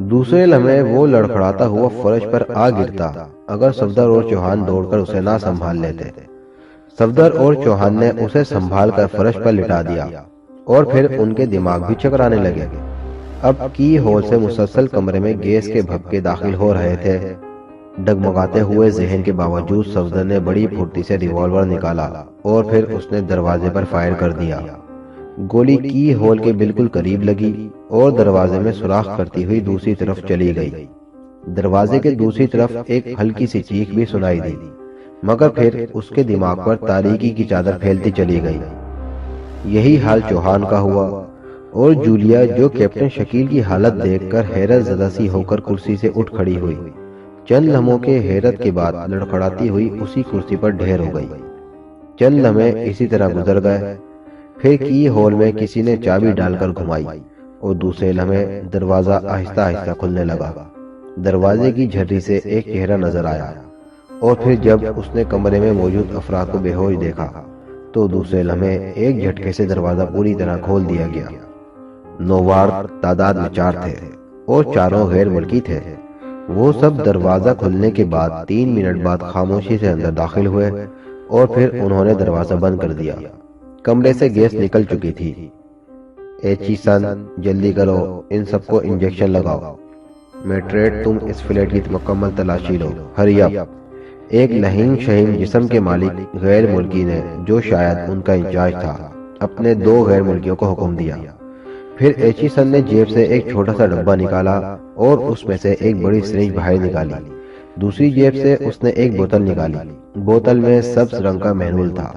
دوسرے لمحے وہ لڑکھڑاتا ہوا فرش پر آ گرتا اگر صفدر اور چوہان دوڑ کر اسے نہ سنبھال لیتے۔ صفدر اور چوہان نے اسے سنبھال کر فرش پر لٹا دیا، اور پھر ان کے دماغ بھی چکرانے لگے۔ اب کی ہول سے مسلسل کمرے میں گیس کے بھپکے داخل ہو رہے تھے۔ ڈگمگاتے ہوئے ذہن کے باوجود صفدر نے بڑی پھرتی سے ریوالور نکالا اور پھر اس نے دروازے پر فائر کر دیا۔ گولی کی ہول کے بالکل قریب لگی اور دروازے میں سوراخ کرتی ہوئی دوسری طرف چلی گئی۔ دروازے کے دوسری طرف ایک ہلکی سی چیخ بھی سنائی دی، مگر پھر اس کے دماغ پر تاریکی کی چادر پھیلتی چلی گئی۔ یہی حال چوہان کا ہوا، اور جولیا جو کیپٹن شکیل کی حالت دیکھ کر حیرت زدہ سی ہو کر کرسی سے اٹھ کھڑی ہوئی، چند لمحوں کے حیرت کے بعد لڑکھڑاتی ہوئی اسی کرسی پر ڈھیر ہو گئی۔ چند لمحے اسی طرح گزر گئے، پھر کی ہول میں کسی نے چابی ڈال کر گھمائی، اور دوسرے لمحے دروازہ آہستہ آہستہ کھلنے لگا۔ دروازے کی جھرری سے ایک چہرہ نظر آیا، اور پھر جب اس نے کمرے میں موجود افراد کو بے ہوش دیکھا تو دوسرے لمحے ایک جھٹکے سے دروازہ پوری طرح کھول دیا گیا۔ نووار تعداد میں 4 تھے اور چاروں غیر ملکی تھے۔ وہ سب دروازہ کھلنے کے بعد 3 منٹ بعد خاموشی سے اندر داخل ہوئے، اور پھر انہوں نے دروازہ بند کر دیا۔ کمرے سے گیس نکل چکی تھی۔ ایچی سن، جلدی کرو، ان سب کو انجیکشن لگاؤ۔ میٹریٹ، تم اس فلیٹ کی مکمل تلاشی لو، ہری اپ۔ ایک لہیم شہیم جسم کے مالک غیر ملکی نے، جو شاید ان کا انچارج تھا، اپنے 2 غیر ملکیوں کو حکم دیا۔ پھر ایچی سن نے جیب سے ایک چھوٹا سا ڈبہ نکالا اور اس میں سے ایک بڑی سرنج باہر نکالی۔ دوسری جیب سے اس نے ایک بوتل نکالی۔ بوتل میں سبز رنگ کا محلول تھا۔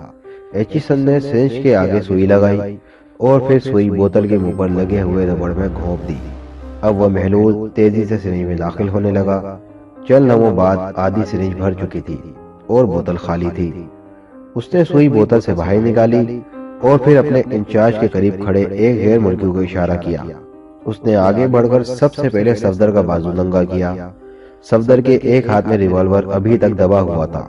ایچی سن نے سرنج کے آگے سوئی لگائی اور پھر سوئی بوتل کے منہ پر لگے ہوئے ربڑ میں گھونپ دی۔ اب وہ محلول تیزی سے سرنج میں داخل ہونے لگا۔ چند لمحوں بعد آدھی سرنج بھر چکی تھی اور بوتل خالی تھی۔ اس نے سوئی بوتل سے باہر نکالی اور پھر اپنے انچارج کے قریب کھڑے ایک غیر ملکی کو اشارہ کیا۔ اس نے آگے بڑھ کر سب سے پہلے صفدر کا بازو ننگا کیا۔ صفدر کے ایک ہاتھ میں ریوالور ابھی تک دبا ہوا تھا۔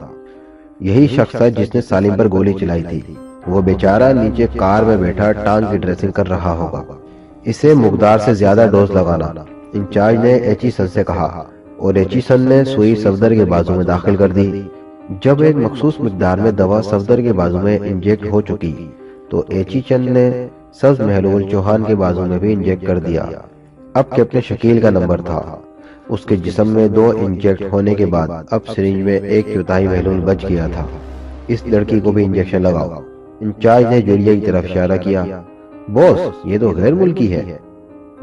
یہی شخص تھا جس نے سالم پر گولی چلائی تھی۔ وہ بیچارہ نیچے کار میں بیٹھا ٹانگ کی ڈریسنگ کر رہا ہوگا۔ اسے مقدار سے زیادہ ڈوز لگانا، انچارج نے ایچی سن سے کہا، اور ایچی سن نے سوئی صفدر کے بازو میں داخل کر دی۔ جب ایک مخصوص مقدار میں دوا صفدر کے بازو میں انجیکٹ ہو چکی تو ایچی چن نے سبز محلول چوہان کے بازو میں بھی انجیکٹ کر دیا۔ اب کیپٹن شکیل کا نمبر تھا۔ اس کے جسم میں 2 انجیکٹ ہونے کے بعد اب سرنج میں 1/4 محلول بچ گیا تھا۔ اس لڑکی کو بھی انجیکشن لگاؤ۔ انچارج نے جولیا کی طرف اشارہ کیا۔ بوس، یہ تو غیر ملکی ہے،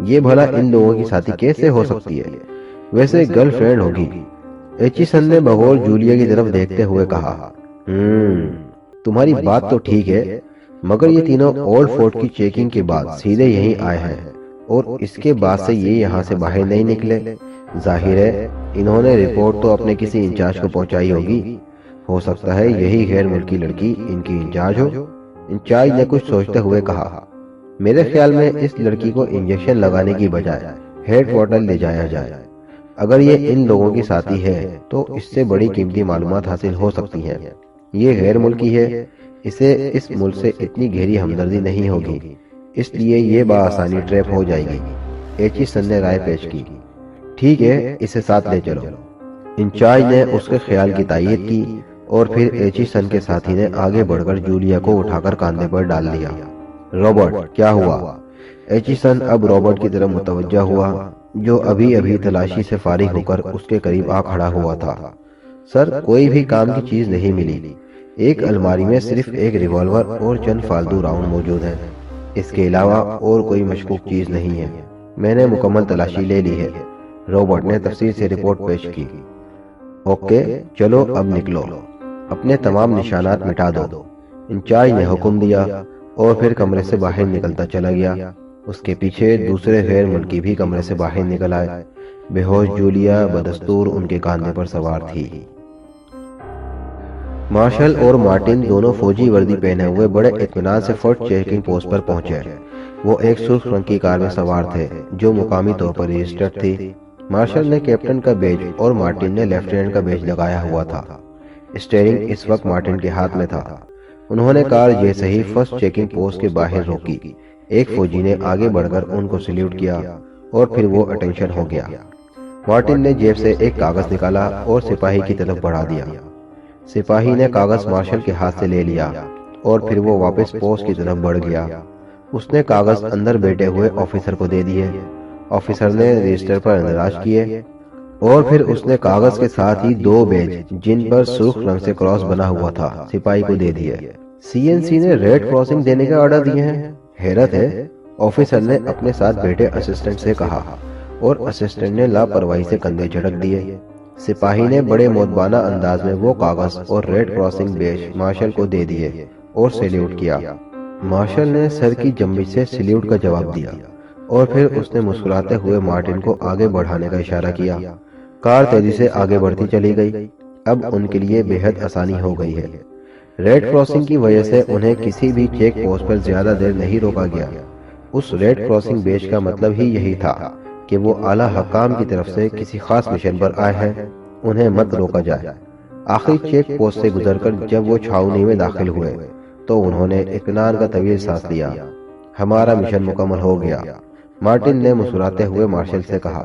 یہ بھلا ان لوگوں کی ساتھی کیسے ہو سکتی ہے؟ ویسے گرل فرینڈ ہوگی۔ ایچی سن نے بغور جولیا کی طرف دیکھتے ہوئے کہا، تمہاری بات تو ٹھیک ہے، مگر یہ تینوں اولڈ فورٹ کی چیکنگ کے بعد سیدھے یہیں آئے ہیں، اور اس کے بعد سے یہ یہاں سے باہر نہیں نکلے۔ ظاہر ہے انہوں نے رپورٹ تو اپنے کسی انچارج کو پہنچائی ہوگی۔ ہو سکتا ہے یہی غیر ملکی لڑکی ان کی انچارج ہو۔ انچارج نے کچھ سوچتے ہوئے کہا، میرے خیال میں اس لڑکی کو انجیکشن لگانے کی بجائے ہیڈ کوارٹر لے جایا جائے۔ اگر یہ ان لوگوں کی ساتھی ہے تو اس سے بڑی قیمتی معلومات حاصل ہو سکتی ہیں۔ یہ غیر ملکی ہے، اسے اس ملک سے اتنی گہری ہمدردی نہیں ہوگی، اس لیے یہ بآسانی ٹریپ ہو جائے گی۔ ایچی سن نے رائے پیش کی، ٹھیک ہے، اسے ساتھ لے چلو۔ انچارج نے اس کے خیال کی تائید کی، اور پھر ایچی سن کے ساتھی نے آگے بڑھ کر جولیا کو اٹھا کر کاندھے پر ڈال دیا۔ رابرٹ، کیا ہوا؟ ایچی سن اب رابرٹ کی طرف متوجہ ہوا، جو ابھی ابھی تلاشی سے فارغ ہو کر اس کے قریب آ کھڑا ہوا تھا۔ سر، کوئی بھی کام کی چیز نہیں ملی۔ ایک الماری میں صرف ایک ریوالور اور چند فالتو راؤنڈ موجود ہیں، اس کے علاوہ اور کوئی مشکوک چیز نہیں ہے۔ میں نے مکمل تلاشی لے لی ہے، رابرٹ نے تفصیل سے رپورٹ پیش کی۔ اوکے، چلو اب نکلو، اپنے تمام نشانات مٹا دو، انچارج نے حکم دیا، اور پھر کمرے سے باہر نکلتا چلا گیا۔ اس کے پیچھے دوسرے غیر ملکی بھی کمرے سے باہر نکل آئے۔ بے ہوش جولیا بدستور ان کے کاندھے پر سوار تھی۔ مارشل اور مارٹن دونوں فوجی وردی پہنے ہوئے بڑے اطمینان سے فرسٹ چیکنگ پوسٹ پر پہنچے۔ وہ ایک سرخ رنگ کی کار میں سوار تھے جو مقامی طور پر رجسٹرڈ تھی۔ مارشل نے کیپٹن کا بیج اور مارٹن نے لیفٹیننٹ کا بیج لگایا ہوا تھا۔ اسٹیئرنگ اس وقت مارٹن کے ہاتھ میں تھا۔ انہوں نے کار جیسے ہی فرسٹ چیکنگ پوسٹ کے باہر روکی، ایک فوجی نے آگے بڑھ کر ان کو سلیوٹ کیا اور پھر وہ اٹینشن ہو گیا۔ مارٹن نے جیب سے ایک کاغذ نکالا اور سپاہی کی طرف بڑھا دیا۔ سپاہی نے کاغذ مارشل کے ہاتھ سے لے لیا اور پھر وہ واپس پوسٹ کی طرف بڑھ گیا۔ اس نے کاغذ اندر بیٹھے ہوئے آفیسر کو دے دیے۔ آفیسر نے رجسٹر پر اندراج کیے اور پھر اس نے کاغذ کے ساتھ ہی 2 بیج جن پر سرخ رنگ سے کراس بنا ہوا تھا سپاہی کو دے دیے۔ سی این سی نے ریڈ کراسنگ دینے کا آرڈر دیے ہیں؟ حیرت ہے، آفیسر نے اپنے ساتھ بیٹھے اسسٹنٹ سے کہا اور اسسٹنٹ نے لاپرواہی سے کندھے جھٹک دیے۔ سپاہی نے بڑے مؤدبانہ انداز میں وہ کاغذ اور ریڈ کراسنگ بیج مارشل کو دے دیے اور سیلیوٹ کیا۔ مارشل نے سر کی جنبش سے سلیوٹ کا جواب دیا اور پھر اس نے مسکراتے ہوئے مارٹن کو آگے بڑھانے کا اشارہ کیا۔ کار تیزی سے آگے بڑھتی چلی گئی۔ اب ان کے لیے بے حد آسانی ہو گئی ہے۔ ریڈ کراسنگ کی وجہ سے انہیں کسی بھی چیک پوسٹ پر زیادہ دیر نہیں روکا گیا۔ اس ریڈ کراسنگ بیج کا مطلب ہی یہی تھا کہ وہ اعلیٰ حکام کی طرف سے کسی خاص مشن پر آئے ہیں، انہیں مت روکا جائے۔ آخری چیک پوسٹ سے گزر کر جب وہ چھاؤنی میں داخل ہوئے تو انہوں نے اطمینان کا طویل سانس لیا۔ ہمارا مشن مکمل ہو گیا، مارٹن نے مسکراتے ہوئے مارشل سے کہا۔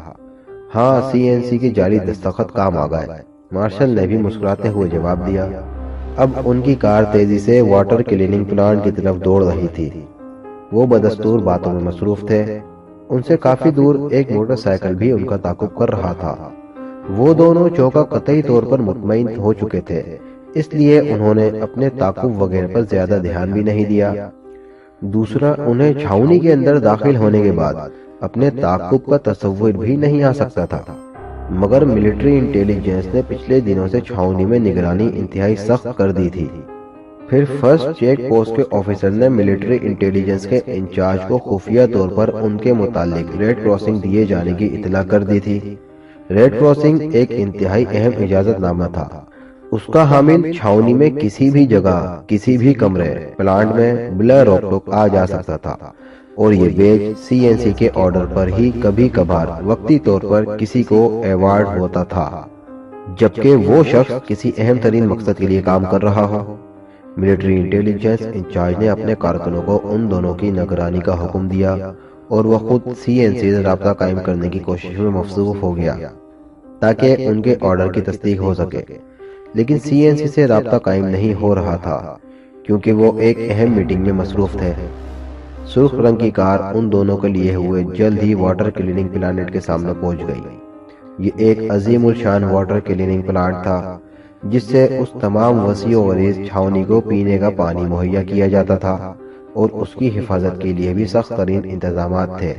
ہاں، سی این سی کی جعلی دستخط کام آ گئے، مارشل نے بھی مسکراتے ہوئے جواب دیا۔ اب ان کی کار تیزی سے واٹر کلیننگ پلانٹ کی طرف دوڑ رہی تھی۔ وہ بدستور باتوں میں مصروف تھے۔ ان سے کافی دور ایک موٹر سائیکل بھی ان کا تعاقب کر رہا تھا۔ وہ دونوں چوکا قطعی طور پر مطمئن ہو چکے تھے، اس لیے انہوں نے اپنے تعاقب وغیرہ پر زیادہ دھیان بھی نہیں دیا۔ دوسرا، انہیں چھاؤنی کے اندر داخل ہونے کے بعد اپنے تعاقب کا تصور بھی نہیں آ سکتا تھا، مگر ملٹری انٹیلیجنس نے پچھلے دنوں سے چھاؤنی میں نگرانی انتہائی سخت کر دی تھی۔ پھر فرسٹ چیک پوسٹ کے آفیسر نے ملٹری انٹیلیجنس کے انچارج کو خفیہ طور پر ان کے متعلق ریڈ کراسنگ دیے جانے کی اطلاع کر دی تھی۔ ریڈ کراسنگ ایک انتہائی اہم اجازت نامہ تھا۔ اس کا حامل چھاؤنی میں کسی بھی جگہ، کسی بھی کمرے، پلانٹ میں بلا روک ٹوک آ جا سکتا تھا، اور یہ بیج سی این سی کے آرڈر پر ہی کبھی کبھار وقتی طور پر کسی کو ایوارڈ ہوتا تھا، جبکہ وہ شخص کسی اہم ترین مقصد کے لیے کام کر رہا ہو۔ ملٹری انٹیلیجنس انچارج نے اپنے کارکنوں کو ان دونوں کی نگرانی کا حکم دیا اور وہ خود سی این سی سے رابطہ قائم کرنے کی کوشش میں مصروف ہو گیا تاکہ ان کے آرڈر کی تصدیق ہو سکے، لیکن سی این سی سے رابطہ قائم نہیں ہو رہا تھا کیونکہ وہ ایک اہم میٹنگ میں مصروف تھے۔ سرخ رنگ کی کار ان دونوں کے لیے ہوئے جلد ہی واٹر کلیننگ پلانٹ کے سامنے پہنچ گئی۔ یہ ایک عظیم الشان واٹر کلیننگ پلانٹ تھا جس سے اس تمام وسیع و عریض چھاؤنی کو پینے کا پانی مہیا کیا جاتا تھا اور اس کی حفاظت کے لیے بھی سخت ترین انتظامات تھے۔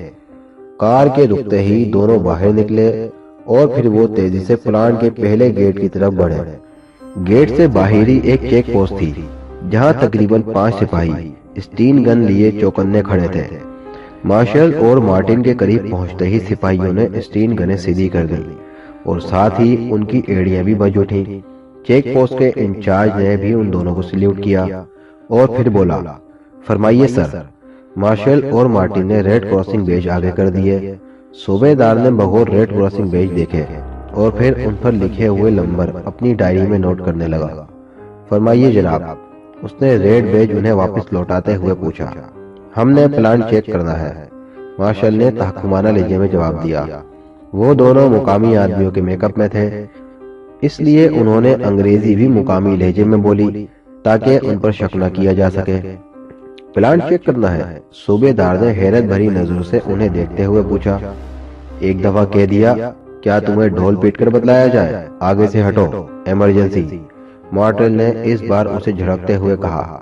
کار کے رکتے ہی دونوں باہر نکلے اور پھر وہ تیزی سے پلانٹ کے پہلے گیٹ کی طرف بڑھے۔ گیٹ سے باہر ہی ایک چیک پوسٹ تھی جہاں تقریباً 5 سپاہی اسٹین گن لیے چوکنے کھڑے تھے۔ مارشل اور مارٹن کے قریب پہنچتے ہی سپاہیوں نے اسٹین گنیں سیدھی کر دیں اور ساتھ ہی ان کی ایڑیاں بھی بج اٹھیں۔ چیک پوسٹ کے انچارج نے بھی ان دونوں کو سلیوٹ کیا اور پھر بولا، فرمائیے سر۔ مارشل اور مارٹن نے ریڈ کراسنگ بیج آگے کر دیے۔ صوبے دار نے بغور ریڈ کراسنگ بیج دیکھے اور پھر ان پر لکھے ہوئے نمبر اپنی ڈائری میں نوٹ کرنے لگا۔ فرمائیے جناب، اس نے ریڈ بیج انہیں واپس لوٹاتے ہوئے پوچھا۔ ہم نے پلانٹ چیک کرنا ہے، مارشل نے تحکمانہ لہجے میں جواب دیا۔ وہ دونوں مقامی آدمیوں کے میک اپ میں تھے، اس لیے انہوں نے انگریزی بھی مقامی لہجے میں بولی تاکہ ان پر شک نہ کیا جا سکے۔ پلانٹ چیک کرنا ہے، صوبے دار نے حیرت بھری نظروں سے انہیں دیکھتے ہوئے پوچھا۔ ایک دفعہ کہہ دیا، کیا تمہیں ڈھول پیٹ کر بتلایا جائے؟ آگے سے ہٹو، ایمرجنسی۔ مارٹل نے اس بار اسے جھڑکتے ہوئے کہا۔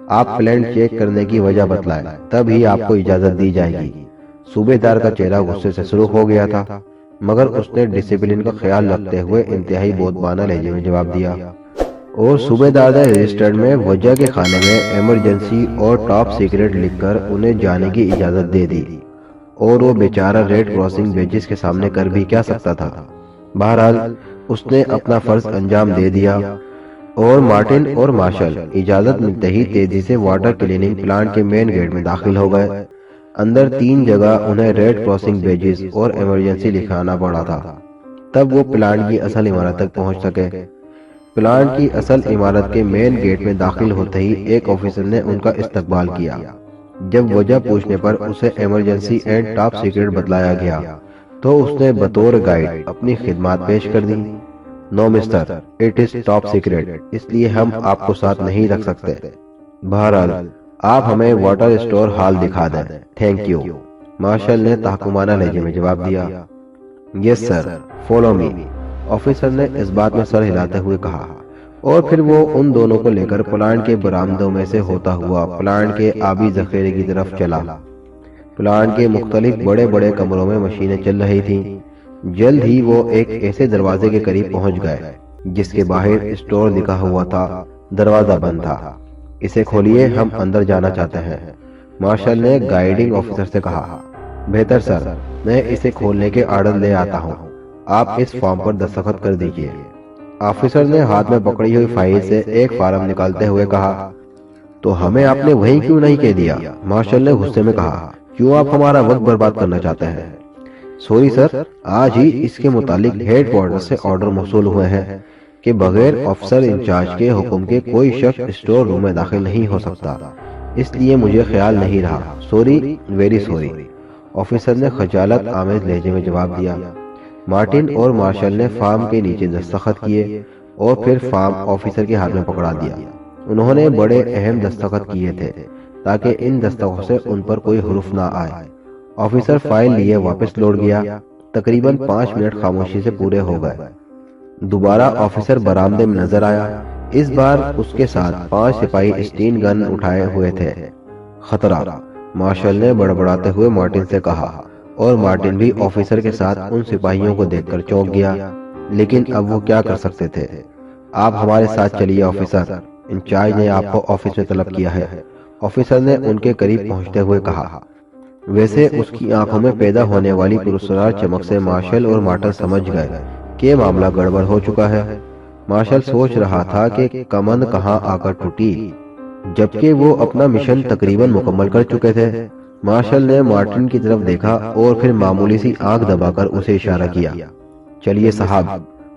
آپ پلانٹ چیک کرنے کی وجہ بتلائیں، تب ہی آپ کو اجازت دی جائے گی۔ صوبے دار کا چہرہ غصے سے سرخ ہو گیا تھا، مگر اس نے ڈسپلن کا خیال رکھتے ہوئے انتہائی بودبانہ لہجے میں جواب دیا۔ اور صوبیدار نے رجسٹرڈ میں وجہ کے خانے میں ایمرجنسی اور ٹاپ سیکرٹ لکھ کر انہیں جانے کی اجازت دے دی، اور وہ بیچارہ ریڈ کراسنگ بیجز کے سامنے کر بھی کیا سکتا تھا۔ بہرحال اس نے اپنا فرض انجام دے دیا، اور مارٹن اور مارشل اجازت ملتے ہی تیزی سے واٹر کلیننگ پلانٹ کے مین گیٹ میں داخل ہو گئے۔ اندر 3 جگہ انہیں ریڈ کراسنگ بیجز اور ایمرجنسی لکھانا پڑا تھا، تب وہ پلانٹ کی اصل عمارت تک پہنچ سکے۔ پلانٹ کی اصل عمارت کے مین گیٹ میں داخل ہوتے ہی ایک آفیسر نے ان کا استقبال کیا۔ جب وجہ پوچھنے پر اسے ایمرجنسی اینڈ ٹاپ سیکرٹ بتلایا گیا تو اس نے بطور گائیڈ اپنی خدمات پیش کر دی۔ No mister, it is top secret, اس لیے ہم آپ کو ساتھ نہیں رکھ سکتے۔ بہرحال آپ ہمیں واٹر اسٹور ہال دکھا دیں۔ تھینک یو، مارشل نے تحکمانہ لہجے میں جواب دیا۔ یس سر، فالو می، آفیسر نے اس بات میں سر ہلاتے ہوئے کہا، اور پھر وہ ان دونوں کو لے کر پلانٹ کے برآمدوں میں سے ہوتا ہوا پلانٹ کے آبی ذخیرے کی طرف چلا۔ پلانٹ کے مختلف بڑے بڑے کمروں میں مشینیں چل رہی تھیں۔ جلد ہی وہ ایک ایسے دروازے کے قریب پہنچ گئے جس کے باہر اسٹور لکھا ہوا تھا۔ دروازہ بند تھا۔ اسے کھولیے، ہم اندر جانا چاہتے ہیں، مارشل نے گائیڈنگ آفیسر سے کہا۔ بہتر سر، میں اسے کھولنے کے آرڈر لے آتا ہوں، آپ اس فارم پر دستخط کر دیجئے۔ آفیسر نے ہاتھ میں پکڑی ہوئی فائل سے ایک فارم نکالتے ہوئے کہا، تو ہمیں آپ نے وہیں کیوں نہیں کہہ دیا؟ مارشل نے غصے میں کہا، کیوں آپ ہمارا وقت برباد کرنا چاہتے ہیں؟ سوری سر، آج ہی اس کے متعلق ہیڈ کوارٹر سے آرڈر موصول ہوئے ہیں کہ بغیر آفیسر انچارج کے حکم کے کوئی شخص اسٹور روم میں داخل نہیں ہو سکتا، اس لیے مجھے خیال نہیں رہا۔ سوری، ویری سوری، آفیسر نے خجالت آمیز لہجے میں جواب دیا۔ مارٹن اور مارشل نے فارم کے نیچے دستخط کیے اور پھر فارم آفیسر کے ہاتھ میں پکڑا دیا۔ انہوں نے بڑے اہم دستخط کیے تھے تاکہ ان دستخطوں سے ان پر کوئی حرف نہ آئے۔ آفیسر فائل لیے واپس لوٹ گیا۔ تقریباً 5 منٹ خاموشی سے پورے ہو گئے۔ دوبارہ آفیسر برآمدے میں نظر آیا۔ اس بار اس کے ساتھ 5 سپاہی اسٹین گن اٹھائے ہوئے تھے۔ خطرہ، مارشل نے بڑبڑاتے ہوئے مارٹن سے کہا، اور مارٹن بھی آفیسر کے ساتھ ان سپاہیوں کو دیکھ کر چونک گیا، لیکن اب وہ کیا کر سکتے تھے؟ آپ ہمارے ساتھ چلیے آفیسر، انچارج نے آپ کو آفس میں طلب کیا ہے، آفیسر نے ان کے قریب پہنچتے ہوئے کہا۔ ویسے اس کی آنکھوں میں پیدا ہونے والی پراسرار چمک سے مارشل اور مارٹن سمجھ گئے کہ معاملہ گڑبڑ ہو چکا ہے۔ مارشل سوچ رہا تھا کہ کمند کہاں آ کر ٹوٹی، جبکہ وہ اپنا مشن تقریباً مکمل کر چکے تھے۔ مارشل نے مارٹن کی طرف دیکھا اور پھر معمولی سی آنکھ دبا کر اسے اشارہ کیا۔ چلیے صاحب،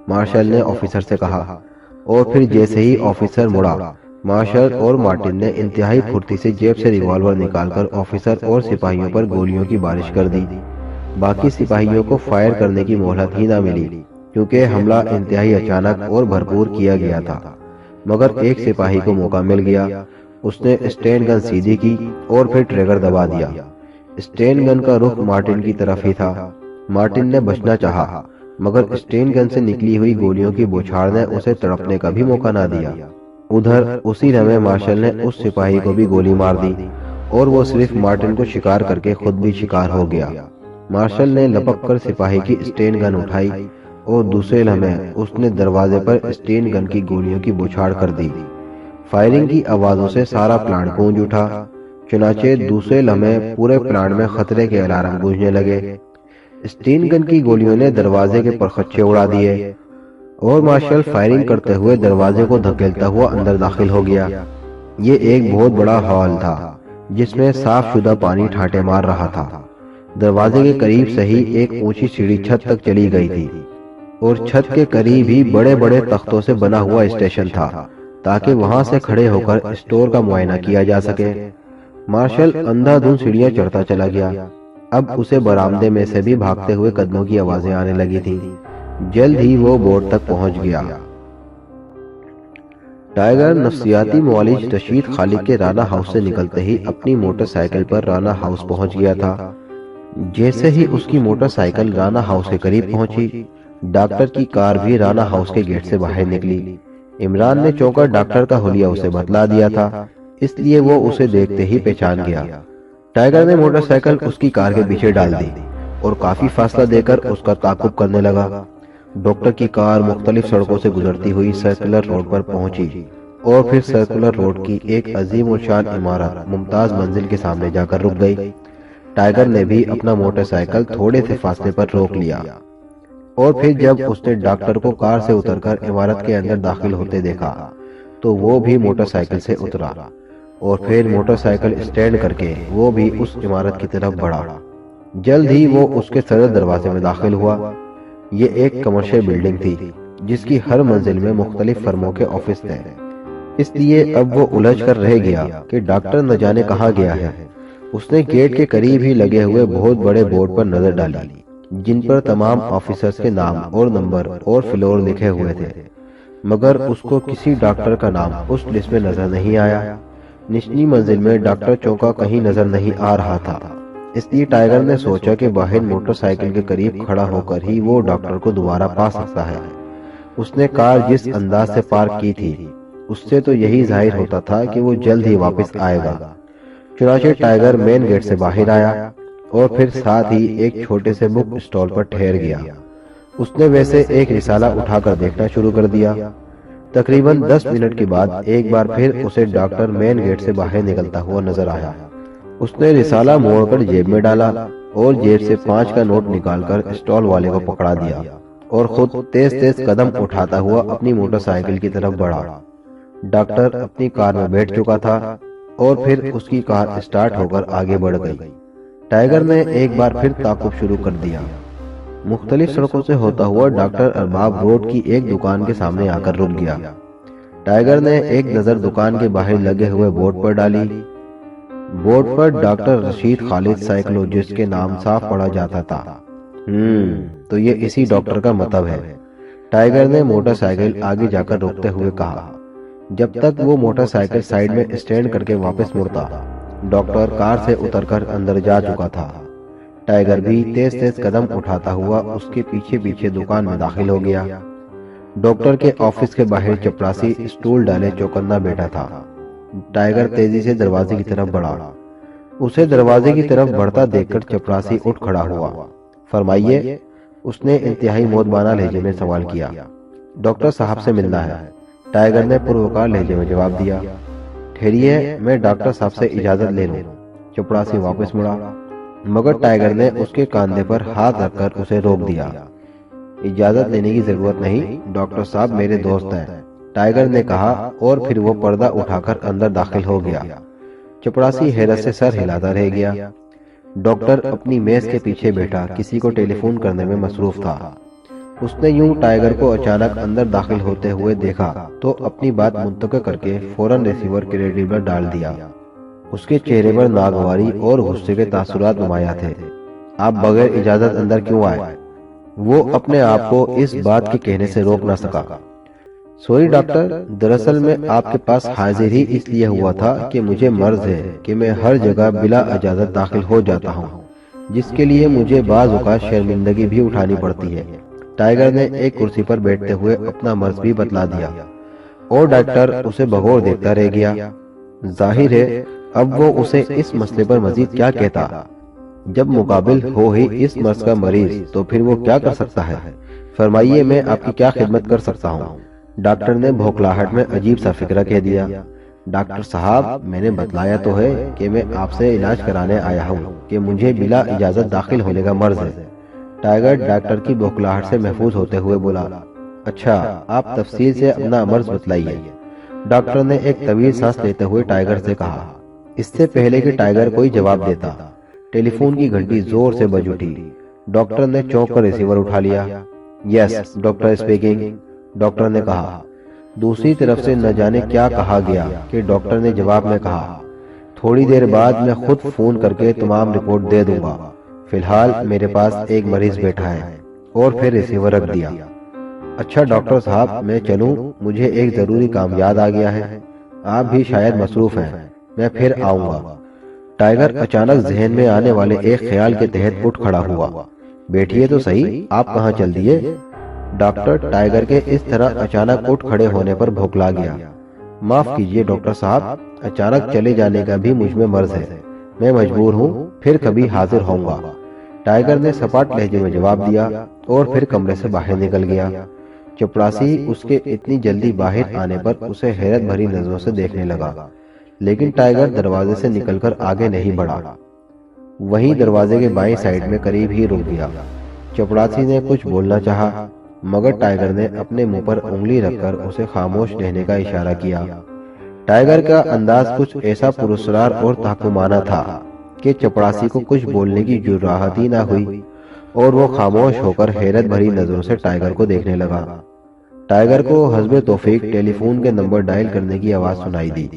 مارشل نے آفیسر سے کہا، اور پھر جیسے ہی آفیسر مڑا، مارشل اور مارٹن نے انتہائی پھرتی سے جیب سے ریوالور نکال کر آفیسر اور سپاہیوں پر گولیوں کی بارش کر دی۔ باقی سپاہیوں کو فائر کرنے کی مہلت ہی نہ ملی کیونکہ حملہ انتہائی اچانک اور بھرپور کیا گیا تھا، مگر ایک سپاہی کو موقع مل گیا۔ اس نے اسٹین گن سیدھی کی اور پھر ٹریگر دبا دیا۔ اسٹین گن کا رخ مارٹن کی طرف ہی تھا۔ مارٹن نے بچنا چاہا، مگر اسٹین گن سے نکلی ہوئی گولیوں کی بوچھاڑ نے اسے تڑپنے کا بھی موقع نہ دیا۔ ادھر اسی لمحے مارشل نے اس سپاہی کو بھی گولی مار دی، اور وہ صرف مارٹن کو شکار کر کے خود بھی شکار ہو گیا۔ مارشل نے لپک کر سپاہی کی اسٹین گن اٹھائی، اور دوسرے لمحے اس نے دروازے پر اسٹین گن کی گولیوں کی بوچھاڑ کر دی۔ فائرنگ کی آوازوں سے سارا پلانٹ گونج اٹھا، چنانچہ دوسرے لمحے پورے پلانٹ میں خطرے کے الارم گونجنے لگے۔ اسٹین گن کی گولیوں نے دروازے کے پرخچے اڑا دیے، اور مارشل فائرنگ کرتے ہوئے دروازے کو دھکیلتا ہوا اندر داخل ہو گیا۔ یہ ایک بہت بڑا ہال تھا جس میں صاف شدہ پانی ٹھاٹے مار رہا تھا۔ دروازے کے قریب سے ہی ایک اونچی سیڑھی چھت تک چلی گئی تھی، اور چھت کے قریب ہی بڑے بڑے تختوں سے بنا ہوا اسٹیشن تھا تاکہ وہاں سے کھڑے ہو کر اسٹور کا معائنہ کیا جا سکے۔ مارشل اندھا دھند سیڑھیاں چڑھتا چلا گیا۔ اب اسے برآمدے میں سے بھی بھاگتے ہوئے قدموں کی آوازیں آنے لگی تھیں۔ جلد ہی وہ بورڈ تک پہنچ گیا۔ ٹائیگر نفسیاتی معالج رشید خالق کے رانا ہاؤس سے نکلتے ہی اپنی موٹر سائیکل پر رانا ہاؤس پہنچ گیا تھا۔ جیسے ہی اس کی موٹر سائیکل رانا ہاؤس کے قریب پہنچی، ڈاکٹر کی کار بھی رانا ہاؤس کے گیٹ سے باہر نکلی۔ عمران نے چونکا ڈاکٹر کا حلیہ اسے بتلا دیا تھا، اس لیے وہ اسے دیکھتے ہی پہچان گیا۔ ٹائیگر نے موٹر سائیکل اس کی کار کے پیچھے ڈال دی اور کافی فاصلہ دے کر اس کا تعاقب کرنے لگا۔ ڈاکٹر کی کار مختلف سڑکوں سے گزرتی ہوئی سرکولر روڈ پر پہنچی اور پھر سرکولر روڈ کی ایک عظیم الشان عمارت ممتاز منزل کے سامنے جا کر رک گئی۔ ٹائیگر نے بھی اپنا موٹر سائیکل تھوڑے سے فاصلے پر روک لیا اور پھر جب اس نے ڈاکٹر کو کار سے اتر کر عمارت کے اندر داخل ہوتے دیکھا تو وہ بھی موٹر سائیکل سے اترا اور پھر موٹر سائیکل اسٹینڈ کر کے وہ بھی اس عمارت کی طرف بڑھا۔ جلد ہی وہ اس کے صدر دروازے میں داخل ہوا۔ یہ ایک کمرشل بلڈنگ تھی جس کی ہر منزل میں مختلف فرموں کے آفس تھے، اس لیے اب وہ الجھ کر رہ گیا کہ ڈاکٹر نہ جانے کہاں گیا ہے۔ اس نے گیٹ کے قریب ہی لگے ہوئے بہت بڑے بورڈ پر نظر ڈالی جن پر تمام آفیسرز کے نام اور نمبر اور فلور لکھے ہوئے تھے، مگر اس کو کسی ڈاکٹر کا نام اس لسٹ میں نظر نہیں آیا۔ نچلی منزل میں ڈاکٹر چوکا کہیں نظر نہیں آ رہا تھا، اس لیے ٹائیگر نے سوچا کہ باہر موٹر سائیکل کے قریب کھڑا ہو کر ہی وہ ڈاکٹر کو دوبارہ پا سکتا ہے۔ اس نے کار جس انداز سے پارک کی تھی اس سے تو یہی ظاہر ہوتا تھا کہ وہ جلد ہی واپس آئے گا۔ چنانچہ ٹائیگر مین گیٹ سے باہر آیا اور پھر ساتھ ہی ایک چھوٹے سے بک اسٹال پر ٹھہر گیا۔ اس نے ویسے ایک رسالہ اٹھا کر دیکھنا شروع کر دیا۔ تقریباً 10 منٹ کے بعد ایک بار پھر اسے ڈاکٹر مین گیٹ سے باہر نکلتا ہوا نظر آیا۔ اس نے رسالہ موڑ کر جیب میں ڈالا اور جیب سے 5 کا نوٹ نکال کر اسٹال والے کو پکڑا دیا اور خود تیز تیز قدم اٹھاتا ہوا اپنی موٹر سائیکل کی طرف بڑھا۔ ڈاکٹر اپنی کار میں بیٹھ چکا تھا اور پھر اس کی کار اسٹارٹ ہو کر آگے بڑھ گئی۔ ٹائیگر نے ایک بار پھر تعاقب شروع کر دیا۔ مختلف سڑکوں سے ہوتا ہوا ڈاکٹر ارباب روڈ کی ایک دکان کے سامنے آ کر رک گیا۔ ٹائیگر نے ایک نظر دکان کے باہر لگے ہوئے بورڈ پر ڈالی۔ بورڈ پر ڈاکٹر رشید خالد سائیکولوجسٹ کے نام صاف پڑھا جاتا تھا۔ تو یہ اسی ڈاکٹر کا مطلب ہے، ٹائیگر نے موٹر سائیکل آگے جا کر روکتے ہوئے کہا۔ جب تک وہ موٹر سائیکل سائیڈ میں اسٹینڈ کر کے واپس مڑتا، ڈاکٹر کار سے اتر کر اندر جا چکا تھا۔ ٹائیگر بھی تیز تیز قدم اٹھاتا ہوا اس کے پیچھے پیچھے دکان میں داخل ہو گیا۔ ڈاکٹر کے آفس کے باہر چپراسی اسٹول ڈالے چوکنا بیٹھا تھا۔ ٹائیگر تیزی سے دروازے کی طرف بڑھا۔ اسے دروازے کی طرف بڑھتا دیکھ کر چپراسی اٹھ کھڑا ہوا۔ فرمائیے، اس نے انتہائی مودبانہ لہجے میں سوال کیا۔ ڈاکٹر صاحب سے ملنا ہے، ٹائیگر نے پروکار لہجے میں جواب دیا۔ ٹھہریے، میں ڈاکٹر صاحب سے اجازت لے لوں۔ چپراسی واپس مڑا، مگر ٹائیگر نے اس کے کاندھے پر ہاتھ رکھ کر اسے روک دیا۔ اجازت لینے کی ضرورت نہیں، ڈاکٹر صاحب میرے دوست ہیں، ٹائیگر نے کہا اور پھر وہ پردہ اٹھا کر اندر داخل ہو گیا۔ چپراسی حیرت سے سر ہلاتا رہ گیا۔ ڈاکٹر اپنی میز کے پیچھے بیٹھا کسی کو ٹیلی فون کرنے میں مصروف تھا۔ اس نے یوں ٹائیگر کو اچانک اندر داخل ہوتے ہوئے دیکھا تو اپنی بات منتقل کر کے فوراً ریسیور کے ریڈیو پر ڈال دیا۔ اس کے چہرے پر ناگواری اور غصے کے تاثرات نمایاں تھے۔ آپ بغیر اجازت اندر کیوں آئے؟ وہ اپنے آپ کو اس بات کے کہنے سے روک نہ سکا۔ سوری ڈاکٹر، دراصل میں آپ کے پاس حاضر ہی اس لیے ہوا تھا کہ مجھے مرض ہے کہ میں ہر جگہ بلا اجازت داخل ہو جاتا ہوں، جس کے لیے مجھے بعض اوقات شرمندگی بھی اٹھانی پڑتی ہے۔ ٹائیگر نے ایک کرسی پر بیٹھتے ہوئے اپنا مرض بھی بتلا دیا اور ڈاکٹر اسے بغور دیکھتا رہ گیا۔ ظاہر ہے اب وہ اسے اس مسئلے پر مزید کیا کہتا۔ جب مقابل ہو ہی اس مرض کا مریض تو پھر وہ کیا کر سکتا ہے؟ فرمائیے، میں آپ کی کیا خدمت کر سکتا ہوں؟ ڈاکٹر نے بھوکلاہٹ میں عجیب سا فکرہ کہہ دیا۔ ڈاکٹر صاحب، میں نے بتلایا تو ہے کہ میں آپ سے علاج کرانے آیا ہوں کہ مجھے بلا اجازت داخل ہونے کا مرض ہے۔ ٹائیگر ڈاکٹر کی بھوکلاہٹ سے محفوظ ہوتے ہوئے بولا۔ اچھا، آپ تفصیل سے اپنا مرض بتلائیے، ڈاکٹر نے ایک طویل سانس لیتے ہوئے ٹائیگر سے کہا۔ اس سے پہلے کہ ٹائیگر کوئی جواب دیتا، ٹیلی فون کی گھنٹی زور سے بج اٹھی۔ ڈاکٹر نے چونک کر ریسیور اٹھا لیا۔ یس، ڈاکٹر اسپیکنگ، ڈاکٹر نے کہا۔ دوسری طرف سے نہ جانے کیا کہا گیا کہ ڈاکٹر نے جواب میں کہا، تھوڑی دیر بعد میں خود فون کر کے تمام رپورٹ دے دوں گا، فی الحال میرے پاس ایک مریض بیٹھا ہے، اور پھر ریسیور رکھ دیا۔ اچھا ڈاکٹر صاحب، میں چلوں؟ مجھے ایک ضروری کام یاد آ گیا ہے، آپ بھی شاید مصروف ہیں، میں پھر آؤں گا۔ ٹائیگر اچانک ذہن میں آنے والے ایک خیال کے تحت اٹھ کھڑا ہوا۔ بیٹھیے تو صحیح، آپ کہاں چل دیے؟ ڈاکٹر ٹائیگر کے اس طرح اچانک اٹھ کھڑے ہونے پر بھوکلا گیا۔ معاف کیجئے ڈاکٹر صاحب، اچانک چلے جانے کا بھی مجھ میں مرض ہے، میں مجبور ہوں، پھر کبھی حاضر ہوں گا۔ ٹائیگر نے سپاٹ لہجے میں جواب دیا اور پھر کمرے سے باہر نکل گیا۔ چپڑاسی اس کے اتنی جلدی باہر آنے پر اسے حیرت بھری نظروں سے دیکھنے لگا، لیکن ٹائیگر دروازے سے نکل کر آگے نہیں بڑھا، وہیں دروازے کے بائیں سائیڈ میں قریب ہی رک گیا۔ چپڑاسی نے کچھ بولنا چاہا، مگر ٹائیگر نے اپنے منہ پر انگلی رکھ کر اسے خاموش رہنے کا اشارہ کیا۔ ٹائیگر کا انداز کچھ ایسا پراسرار اور تحکمانہ تھا کہ چپڑاسی کو کچھ بولنے کی جرأت ہی نہ ہوئی، اور وہ خاموش ہو کر حیرت بھری نظروں سے ٹائیگر کو دیکھنے لگا۔ ٹائیگر کو حسب توفیق ٹیلی فون کے نمبر ڈائل کرنے کی آواز سنائی دی،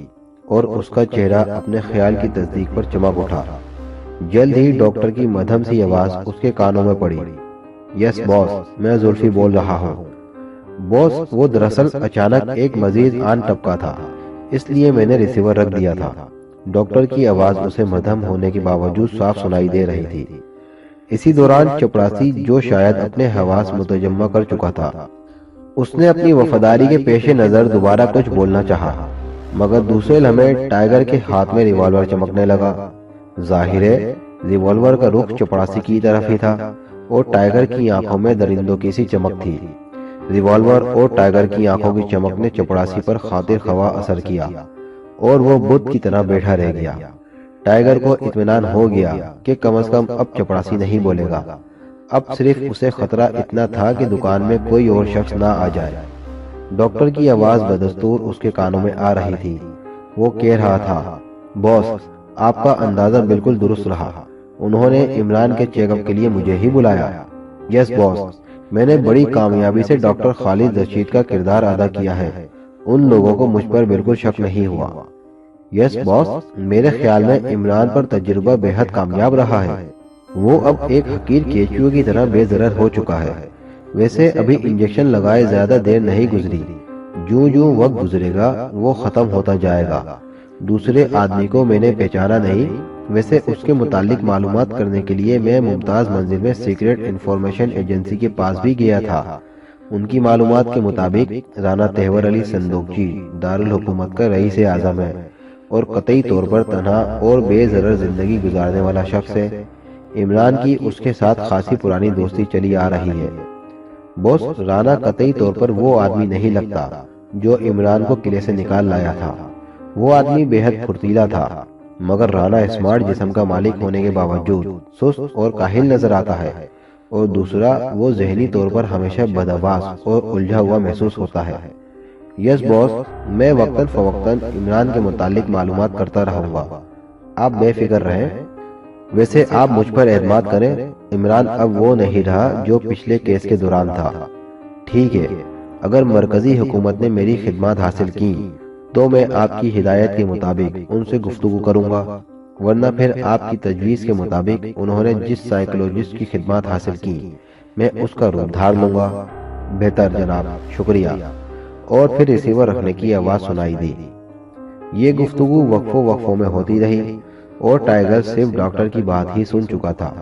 اور اس کا چہرہ اپنے خیال کی تصدیق پر چمک اٹھا۔ جلد ہی ڈاکٹر کی مدھم سی آواز اس کے کانوں میں پڑی، یس باس، میں زلفی بول رہا ہوں۔ باس، وہ دراصل اچانک ایک مزید آن ٹپکا تھا، اس لیے میں نے ریسیور رکھ دیا تھا۔ ڈاکٹر کی آواز اسے مدھم ہونے کے باوجود صاف سنائی دے رہی تھی۔ اسی دوران چپڑاسی، جو شاید اپنے حواس متجمع کر چکا تھا، اس نے اپنی وفاداری کے پیش نظر دوبارہ کچھ بولنا چاہا، مگر دوسرے لمحے ٹائیگر کے ہاتھ میں ریوالور چمکنے لگا۔ ظاہر ہے ریوالور کا رخ چپڑاسی کی طرف ہی تھا، اور ٹائیگر کی آنکھوں میں درندوں کی سی چمک تھی۔ ریوالور اور ٹائیگر کی آنکھوں کی چمک نے چپڑاسی پر خاطر خواہ اثر کیا، اور وہ بت کی طرح بیٹھا رہ گیا۔ ٹائیگر کو اطمینان ہو گیا کہ کم از کم اب چپڑاسی نہیں بولے گا۔ اب صرف اسے خطرہ اتنا تھا کہ دکان میں کوئی اور شخص نہ آ جائے۔ ڈاکٹر کی آواز بدستور اس کے کانوں میں آ رہی تھی۔ وہ کہہ رہا تھا، باس، آپ کا اندازہ بالکل درست رہا، انہوں نے عمران کے چیک اپ کے لیے مجھے ہی بلایا۔ یس باس، میں نے بڑی کامیابی سے ڈاکٹر خالد رشید کا کردار ادا کیا ہے، ان لوگوں کو مجھ پر بالکل شک نہیں ہوا۔ یس باس، میرے خیال میں عمران پر تجربہ بے حد کامیاب رہا ہے، وہ اب ایک حقیر کیچوے کی طرح بے ضرر ہو چکا ہے۔ ویسے ابھی انجیکشن لگائے زیادہ دیر نہیں گزری، جوں جوں وقت گزرے گا وہ ختم ہوتا جائے گا۔ دوسرے آدمی کو میں نے پہچانا نہیں، ویسے اس کے متعلق معلومات کرنے کے لیے میں ممتاز منزل میں سیکرٹ انفارمیشن ایجنسی کے پاس بھی گیا تھا۔ ان کی معلومات کے مطابق رانا تہور علی صندوقچی دارالحکومت کا رئیس اعظم ہے، اور قطعی طور پر تنہا اور بے ضرر زندگی گزارنے والا شخص ہے۔ عمران کی اس کے ساتھ خاصی پرانی دوستی چلی آ رہی ہے۔ بوس، رانا قطعی طور پر وہ آدمی نہیں لگتا جو عمران کو قلعے سے نکال لایا تھا۔ وہ آدمی بے حد پھرتیلا تھا، مگر رانا اسمارٹ جسم کا مالک ہونے کے باوجود سست اور کاہل نظر آتا ہے، اور دوسرا وہ ذہنی طور پر ہمیشہ بدحواس اور الجھا ہوا محسوس ہوتا ہے۔ یس باس، میں وقتاً فوقتاً عمران کے متعلق معلومات کرتا رہوں گا، آپ بے فکر رہیں۔ ویسے آپ مجھ پر اعتماد کریں، عمران اب وہ نہیں رہا جو پچھلے کیس کے دوران تھا۔ ٹھیک ہے، اگر مرکزی حکومت نے میری خدمات حاصل کی تو میں آپ کی ہدایت کے مطابق ان سے گفتگو کروں گا، ورنہ پھر آپ کی تجویز کے مطابق انہوں نے جس سائیکولوجسٹ کی خدمات حاصل کی میں اس کا روپ دھار لوں گا۔ بہتر جناب، شکریہ۔ اور پھر ریسیور رکھنے کی آواز سنائی دی۔ یہ گفتگو وقفوں میں ہوتی رہی، اور ٹائیگر صرف ڈاکٹر کی بات ہی سن چکا تھا۔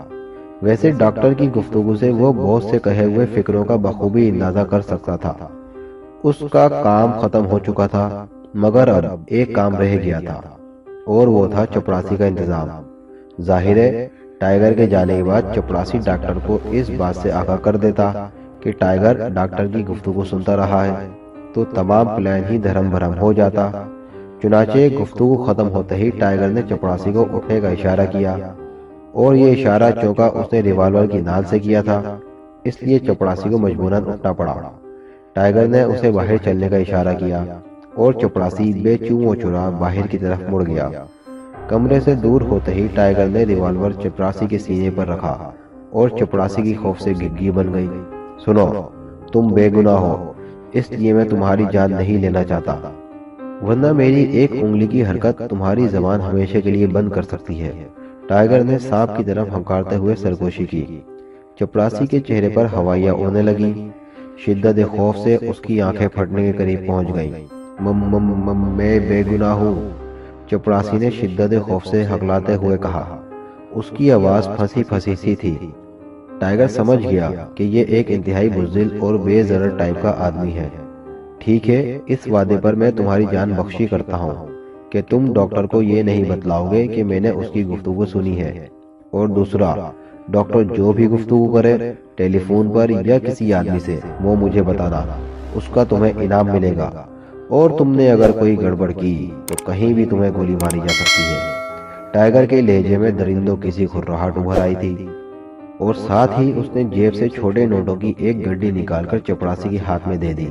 ویسے ڈاکٹر کی گفتگو سے وہ بہت سے کہے ہوئے فکروں کا بخوبی اندازہ کر سکتا تھا۔ اس کا کام ختم ہو چکا تھا، مگر اب ایک کام رہ گیا تھا، اور وہ تھا چپڑاسی کا انتظام۔ ظاہر ہے ٹائیگر کے جانے کے بعد چپڑاسی ڈاکٹر کو اس بات سے آگاہ کر دیتا کہ ٹائیگر ڈاکٹر کی گفتگو سنتا رہا ہے، تو تمام پلان ہی دھرم بھرم ہو جاتا۔ چنانچہ گفتگو ختم ہوتے ہی ٹائیگر نے چپڑاسی کو اٹھنے کا اشارہ کیا، اور یہ اشارہ چونکہ اس نے ریوالور کی نال سے کیا تھا، اس لیے چپڑاسی کو مجبوراً اٹھنا پڑا۔ ٹائیگر نے اسے باہر چلنے کا اشارہ کیا، اور چپڑاسی بے چوں و چرا باہر کی طرف مڑ گیا۔ کمرے سے دور ہوتے ہی ٹائیگر نے ریوالور چپڑاسی کے سینے پر رکھا، اور چپڑاسی کی خوف سے گگی بن گئی۔ سنو، تم بے گناہ ہو، اس لیے میں تمہاری جان نہیں لینا چاہتا، ورنہ میری ایک انگلی کی حرکت تمہاری زبان ہمیشہ کے لیے بند کر سکتی ہے۔ ٹائیگر نے سانپ کی طرف ہنکارتے ہوئے سرگوشی کی۔ چپڑاسی کے چہرے پر ہوائیاں اڑنے لگیں، شدت خوف سے اس کی آنکھیں پھٹنے کے قریب پہنچ گئیں۔ میں بے گناہ ہوں، چپڑاسی نے شدت خوف سے ہکلاتے ہوئے کہا۔ اس کی آواز پھنسی پھنسی سی تھی۔ ٹائیگر سمجھ گیا کہ یہ ایک انتہائی بزدل اور بے ضرر ٹائپ کا آدمی ہے۔ ٹھیک ہے، اس وعدے پر میں تمہاری جان بخشی کرتا ہوں کہ تم ڈاکٹر کو یہ نہیں بتلاؤ گے کہ میں نے اس کی گفتگو سنی ہے، اور دوسرا، ڈاکٹر جو بھی گفتگو کرے ٹیلی فون پر یا کسی آدمی سے وہ مجھے بتانا، اس کا تمہیں انعام ملے گا، اور تم نے اگر کوئی گڑبڑ کی تو کہیں بھی تمہیں گولی ماری جا سکتی ہے۔ ٹائیگر کے لہجے میں درندوں کسی کھرراہٹ ابھر آئی تھی، اور ساتھ ہی اس نے جیب سے چھوٹے نوٹوں کی ایک گڈی نکال کر چپڑاسی کے ہاتھ میں دے دی۔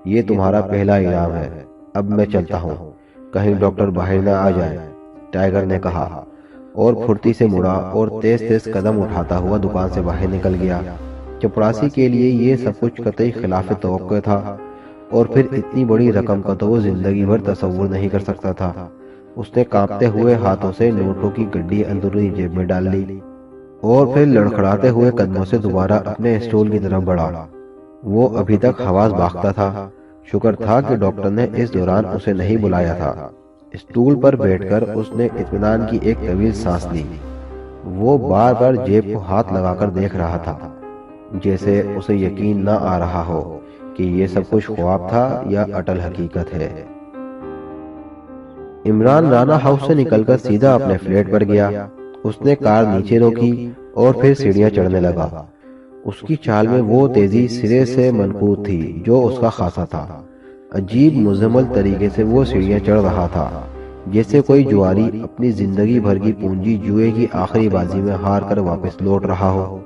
یہ تمہارا پہلا انعام ہے، اب میں چلتا ہوں، کہیں ڈاکٹر باہر نہ آ جائے، ٹائیگر نے کہا، اور پھرتی سے مڑا اور تیز تیز قدم اٹھاتا ہوا دکان سے باہر نکل گیا۔ چپڑاسی کے لیے یہ سب کچھ قطعی خلاف توقع تھا، اور پھر اتنی بڑی رقم کا تو وہ زندگی بھر تصور نہیں کر سکتا تھا۔ اس نے کانپتے ہوئے ہاتھوں سے نوٹوں کی گڈی اندرونی جیب میں ڈال لی، اور پھر لڑکھڑاتے ہوئے قدموں سے دوبارہ اپنے اسٹول کی طرف بڑھا۔ وہ ابھی تک حواس باختہ تھا، شکر تھا کہ ڈاکٹر نے اس دوران اسے نہیں بلایا تھا۔ اسٹول پر بیٹھ کر اس نے اطمینان کی ایک طویل سانس لی۔ وہ بار بار جیب کو ہاتھ لگا کر دیکھ رہا تھا، جیسے اسے یقین نہ آ رہا ہو کہ یہ سب کچھ خواب تھا یا اٹل حقیقت ہے۔ عمران رانا ہاؤس سے نکل کر سیدھا اپنے فلیٹ پر گیا۔ اس نے کار نیچے روکی اور پھر سیڑھیاں چڑھنے لگا۔ اس کی چال میں وہ تیزی سرے سے منقوط تھی جو اس کا خاصا تھا۔ عجیب مزمل طریقے سے وہ سیڑھیاں چڑھ رہا تھا، جیسے کوئی جواری اپنی زندگی بھر کی پونجی جوئے کی آخری بازی میں ہار کر واپس لوٹ رہا ہو۔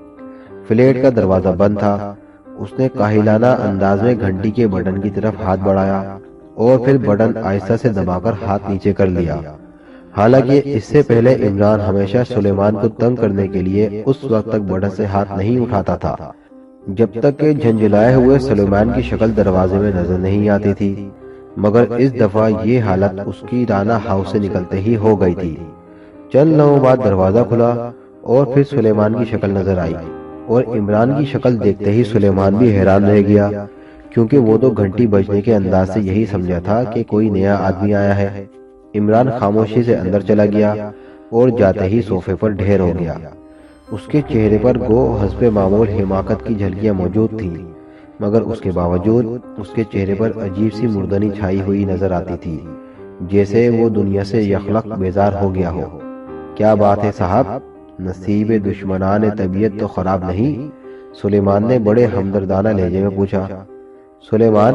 فلیٹ کا دروازہ بند تھا۔ اس نے کاہلانہ انداز میں گھنٹی کے بٹن کی طرف ہاتھ بڑھایا اور پھر بٹن آہستہ سے دبا کر ہاتھ نیچے کر لیا۔ حالانکہ اس سے پہلے عمران ہمیشہ سلیمان کو تنگ کرنے کے لیے اس وقت تک بٹن سے ہاتھ نہیں اٹھاتا تھا جب تک کہ جھنجھلائے ہوئے سلیمان کی شکل دروازے میں نظر نہیں آتی تھی، مگر اس دفعہ یہ حالت اس کی رانا ہاؤس سے نکلتے ہی ہو گئی تھی۔ چند لمحوں بعد دروازہ کھلا اور پھر سلیمان کی شکل نظر آئی، اور عمران کی شکل دیکھتے ہی سلیمان بھی حیران رہ گیا، کیونکہ وہ تو گھنٹی بجنے کے انداز سے یہی سمجھا تھا کہ کوئی نیا آدمی آیا ہے۔ عمران خاموشی سے اندر چلا گیا اور جاتے ہی صوفے پر ڈھیر ہو گیا۔ اس کے چہرے پر گو حسب معمول حماقت کی جھلکیاں موجود تھیں، مگر اس کے باوجود اس کے چہرے پر عجیب سی مردنی چھائی ہوئی نظر آتی تھی، جیسے وہ دنیا سے یخلق بیزار ہو گیا ہو۔ کیا بات ہے صاحب، نصیب دشمنان طبیعت تو خراب نہیں؟ سلیمان نے بڑے ہمدردانہ لہجے میں پوچھا۔ سلیمان،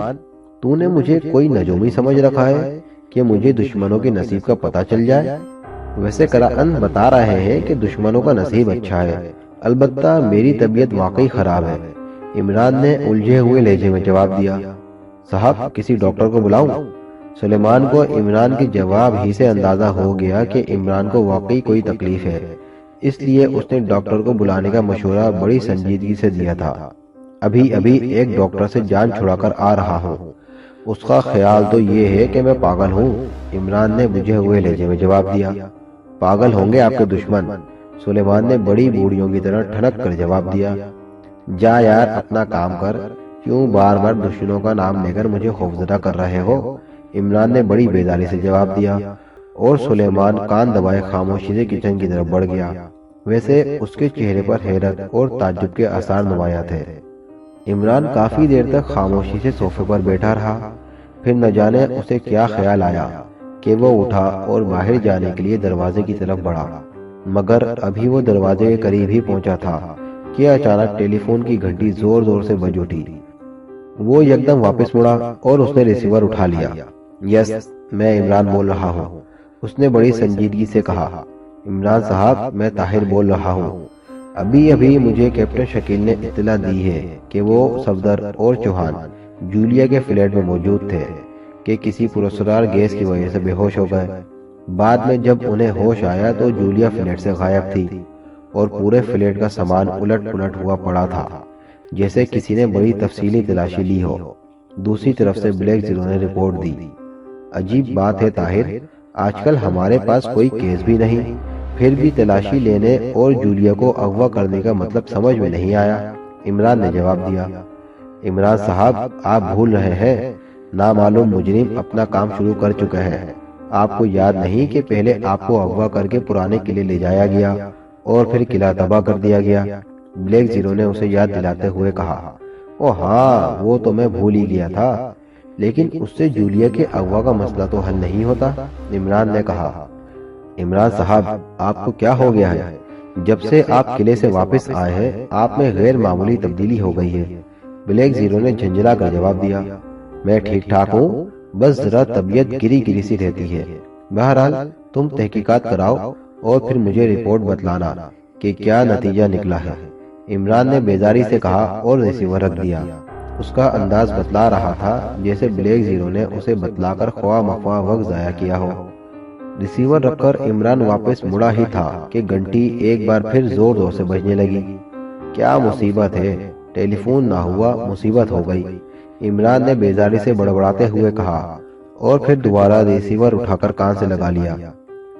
تو نے مجھے کوئی نجومی سمجھ رکھا ہے کہ مجھے دشمنوں کے نصیب کا پتہ چل جائے؟ ویسے قرآن بتا رہے ہیں کہ دشمنوں کا نصیب اچھا ہے، البتہ میری طبیعت واقعی خراب ہے، عمران نے الجھے ہوئے لہجے میں جواب دیا۔ صاحب، کسی ڈاکٹر کو بلاؤں؟ سلیمان کو عمران کے جواب ہی سے اندازہ ہو گیا کہ عمران کو واقعی کوئی تکلیف ہے، اس لیے اس نے ڈاکٹر کو بلانے کا مشورہ بڑی سنجیدگی سے دیا تھا۔ ابھی ایک ڈاکٹر سے جان چھڑا کر آ رہا ہوں، اس کا خیال تو یہ ہے کہ میں پاگل ہوں، عمران نے بجھے ہوئے لہجے میں جواب دیا۔ پاگل ہوں گے آپ کے دشمن، سلیمان نے بڑی بوڑھیوں کی طرح ٹھنک کر جواب دیا۔ جا یار، اپنا کام کر، کیوں بار بار دشمنوں کا نام لے کر مجھے خوفزدہ کر رہے ہو؟ عمران نے بڑی بیداری سے جواب دیا، اور سلیمان کان دبائے خاموشی سے کچن کی طرف بڑھ گیا۔ ویسے اس کے چہرے پر حیرت اور تعجب کے آثار نمایاں تھے۔ عمران کافی دیر تک خاموشی سے صوفے پر بیٹھا رہا، پھر نہ جانے اسے کیا خیال آیا کہ وہ اٹھا اور باہر جانے کے لیے دروازے کی طرف بڑھا، مگر ابھی وہ دروازے کے قریب ہی پہنچا تھا کہ اچانک ٹیلی فون کی گھنٹی زور زور سے بج اٹھی۔ وہ یکدم واپس مڑا اور اس نے ریسیور اٹھا لیا۔ یس، میں عمران بول رہا ہوں، اس نے بڑی سنجیدگی سے کہا۔ عمران صاحب، میں طاہر بول رہا ہوں، ابھی مجھے کیپٹن شکیل نے اطلاع دی ہے کہ وہ صفدر اور چوہان جولیا کے فلیٹ میں موجود تھے کہ کسی پراسرار گیس کی وجہ سے بے ہوش ہو گئے۔ بعد میں جب انہیں ہوش آیا تو جولیا فلیٹ سے غائب تھی، اور پورے فلیٹ کا سامان الٹ پلٹ ہوا پڑا تھا، جیسے کسی نے بڑی تفصیلی تلاشی لی ہو۔ دوسری طرف سے بلیک زیرو نے رپورٹ دی۔ عجیب بات ہے طاہر، آج کل ہمارے پاس کوئی کیس بھی نہیں، پھر بھی تلاشی لینے اور جولیا کو اغوا کرنے کا مطلب سمجھ میں نہیں آیا، عمران نے جواب دیا۔ عمران صاحب، آپ بھول رہے ہیں، نامعلوم مجرم اپنا کام شروع کر چکے ہیں۔ آپ کو یاد نہیں کہ پہلے آپ کو اغوا کر کے پرانے قلعے لے جایا گیا اور پھر قلعہ تباہ کر دیا گیا؟ بلیک زیرو نے اسے یاد دلاتے ہوئے کہا۔ او ہاں، وہ تو میں بھول ہی گیا تھا، لیکن اس سے جولیا کے اغوا کا مسئلہ تو حل نہیں ہوتا، عمران نے کہا۔ عمران صاحب، آپ کو کیا ہو گیا ہے؟ جب سے آپ قلعے سے واپس آئے ہیں آپ میں غیر معمولی تبدیلی ہو گئی ہے۔ بلیک زیرو نے جھنجھلا کر جواب دیا، میں ٹھیک ٹھاک ہوں، بس ذرا طبیعت گری گری سی رہتی ہے۔ بہرحال تم تحقیقات کراؤ اور پھر مجھے رپورٹ بتلانا کہ کیا نتیجہ نکلا ہے۔ عمران نے بیزاری سے کہا اور ریسیور رکھ دیا۔ اس کا انداز بتلا رہا تھا جیسے بلیک زیرو نے اسے بتلا کر خواہ مخواہ وقت ضائع کیا ہو۔ ریسیور رکھ کر عمران واپس مڑا ہی تھا کہ گھنٹی ایک بار پھر زور زور سے بجنے لگی۔ کیا مصیبت ہے، ٹیلی فون نہ ہوا مصیبت ہو گئی، عمران نے بیزاری سے بڑبڑاتے ہوئے کہا، اور پھر دوبارہ ریسیور اٹھا کر کان سے لگا لیا۔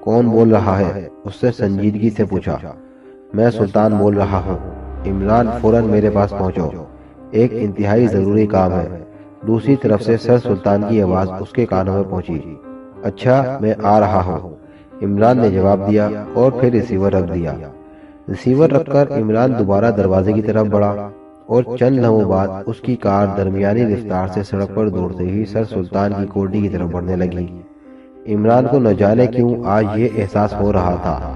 کون بول رہا ہے؟ اس سے سنجیدگی سے پوچھا۔ میں سلطان بول رہا ہوں۔ عمران فوراً میرے پاس پہنچو، ایک انتہائی ضروری کام ہے۔ دوسری طرف سے سر سلطان کی آواز اس کے کانوں میں پہنچی۔ اچھا میں آ رہا ہوں، عمران نے جواب دیا اور پھر ریسیور رکھ دیا۔ ریسیور رکھ کر عمران دوبارہ دروازے کی طرف بڑھا اور چند لمحوں بعد اس کی کار درمیانی رفتار سے سڑک پر دوڑتے ہی سر سلطان کی کوٹھی کی طرف بڑھنے لگی۔ عمران کو نہ جانے کیوں آج یہ احساس ہو رہا تھا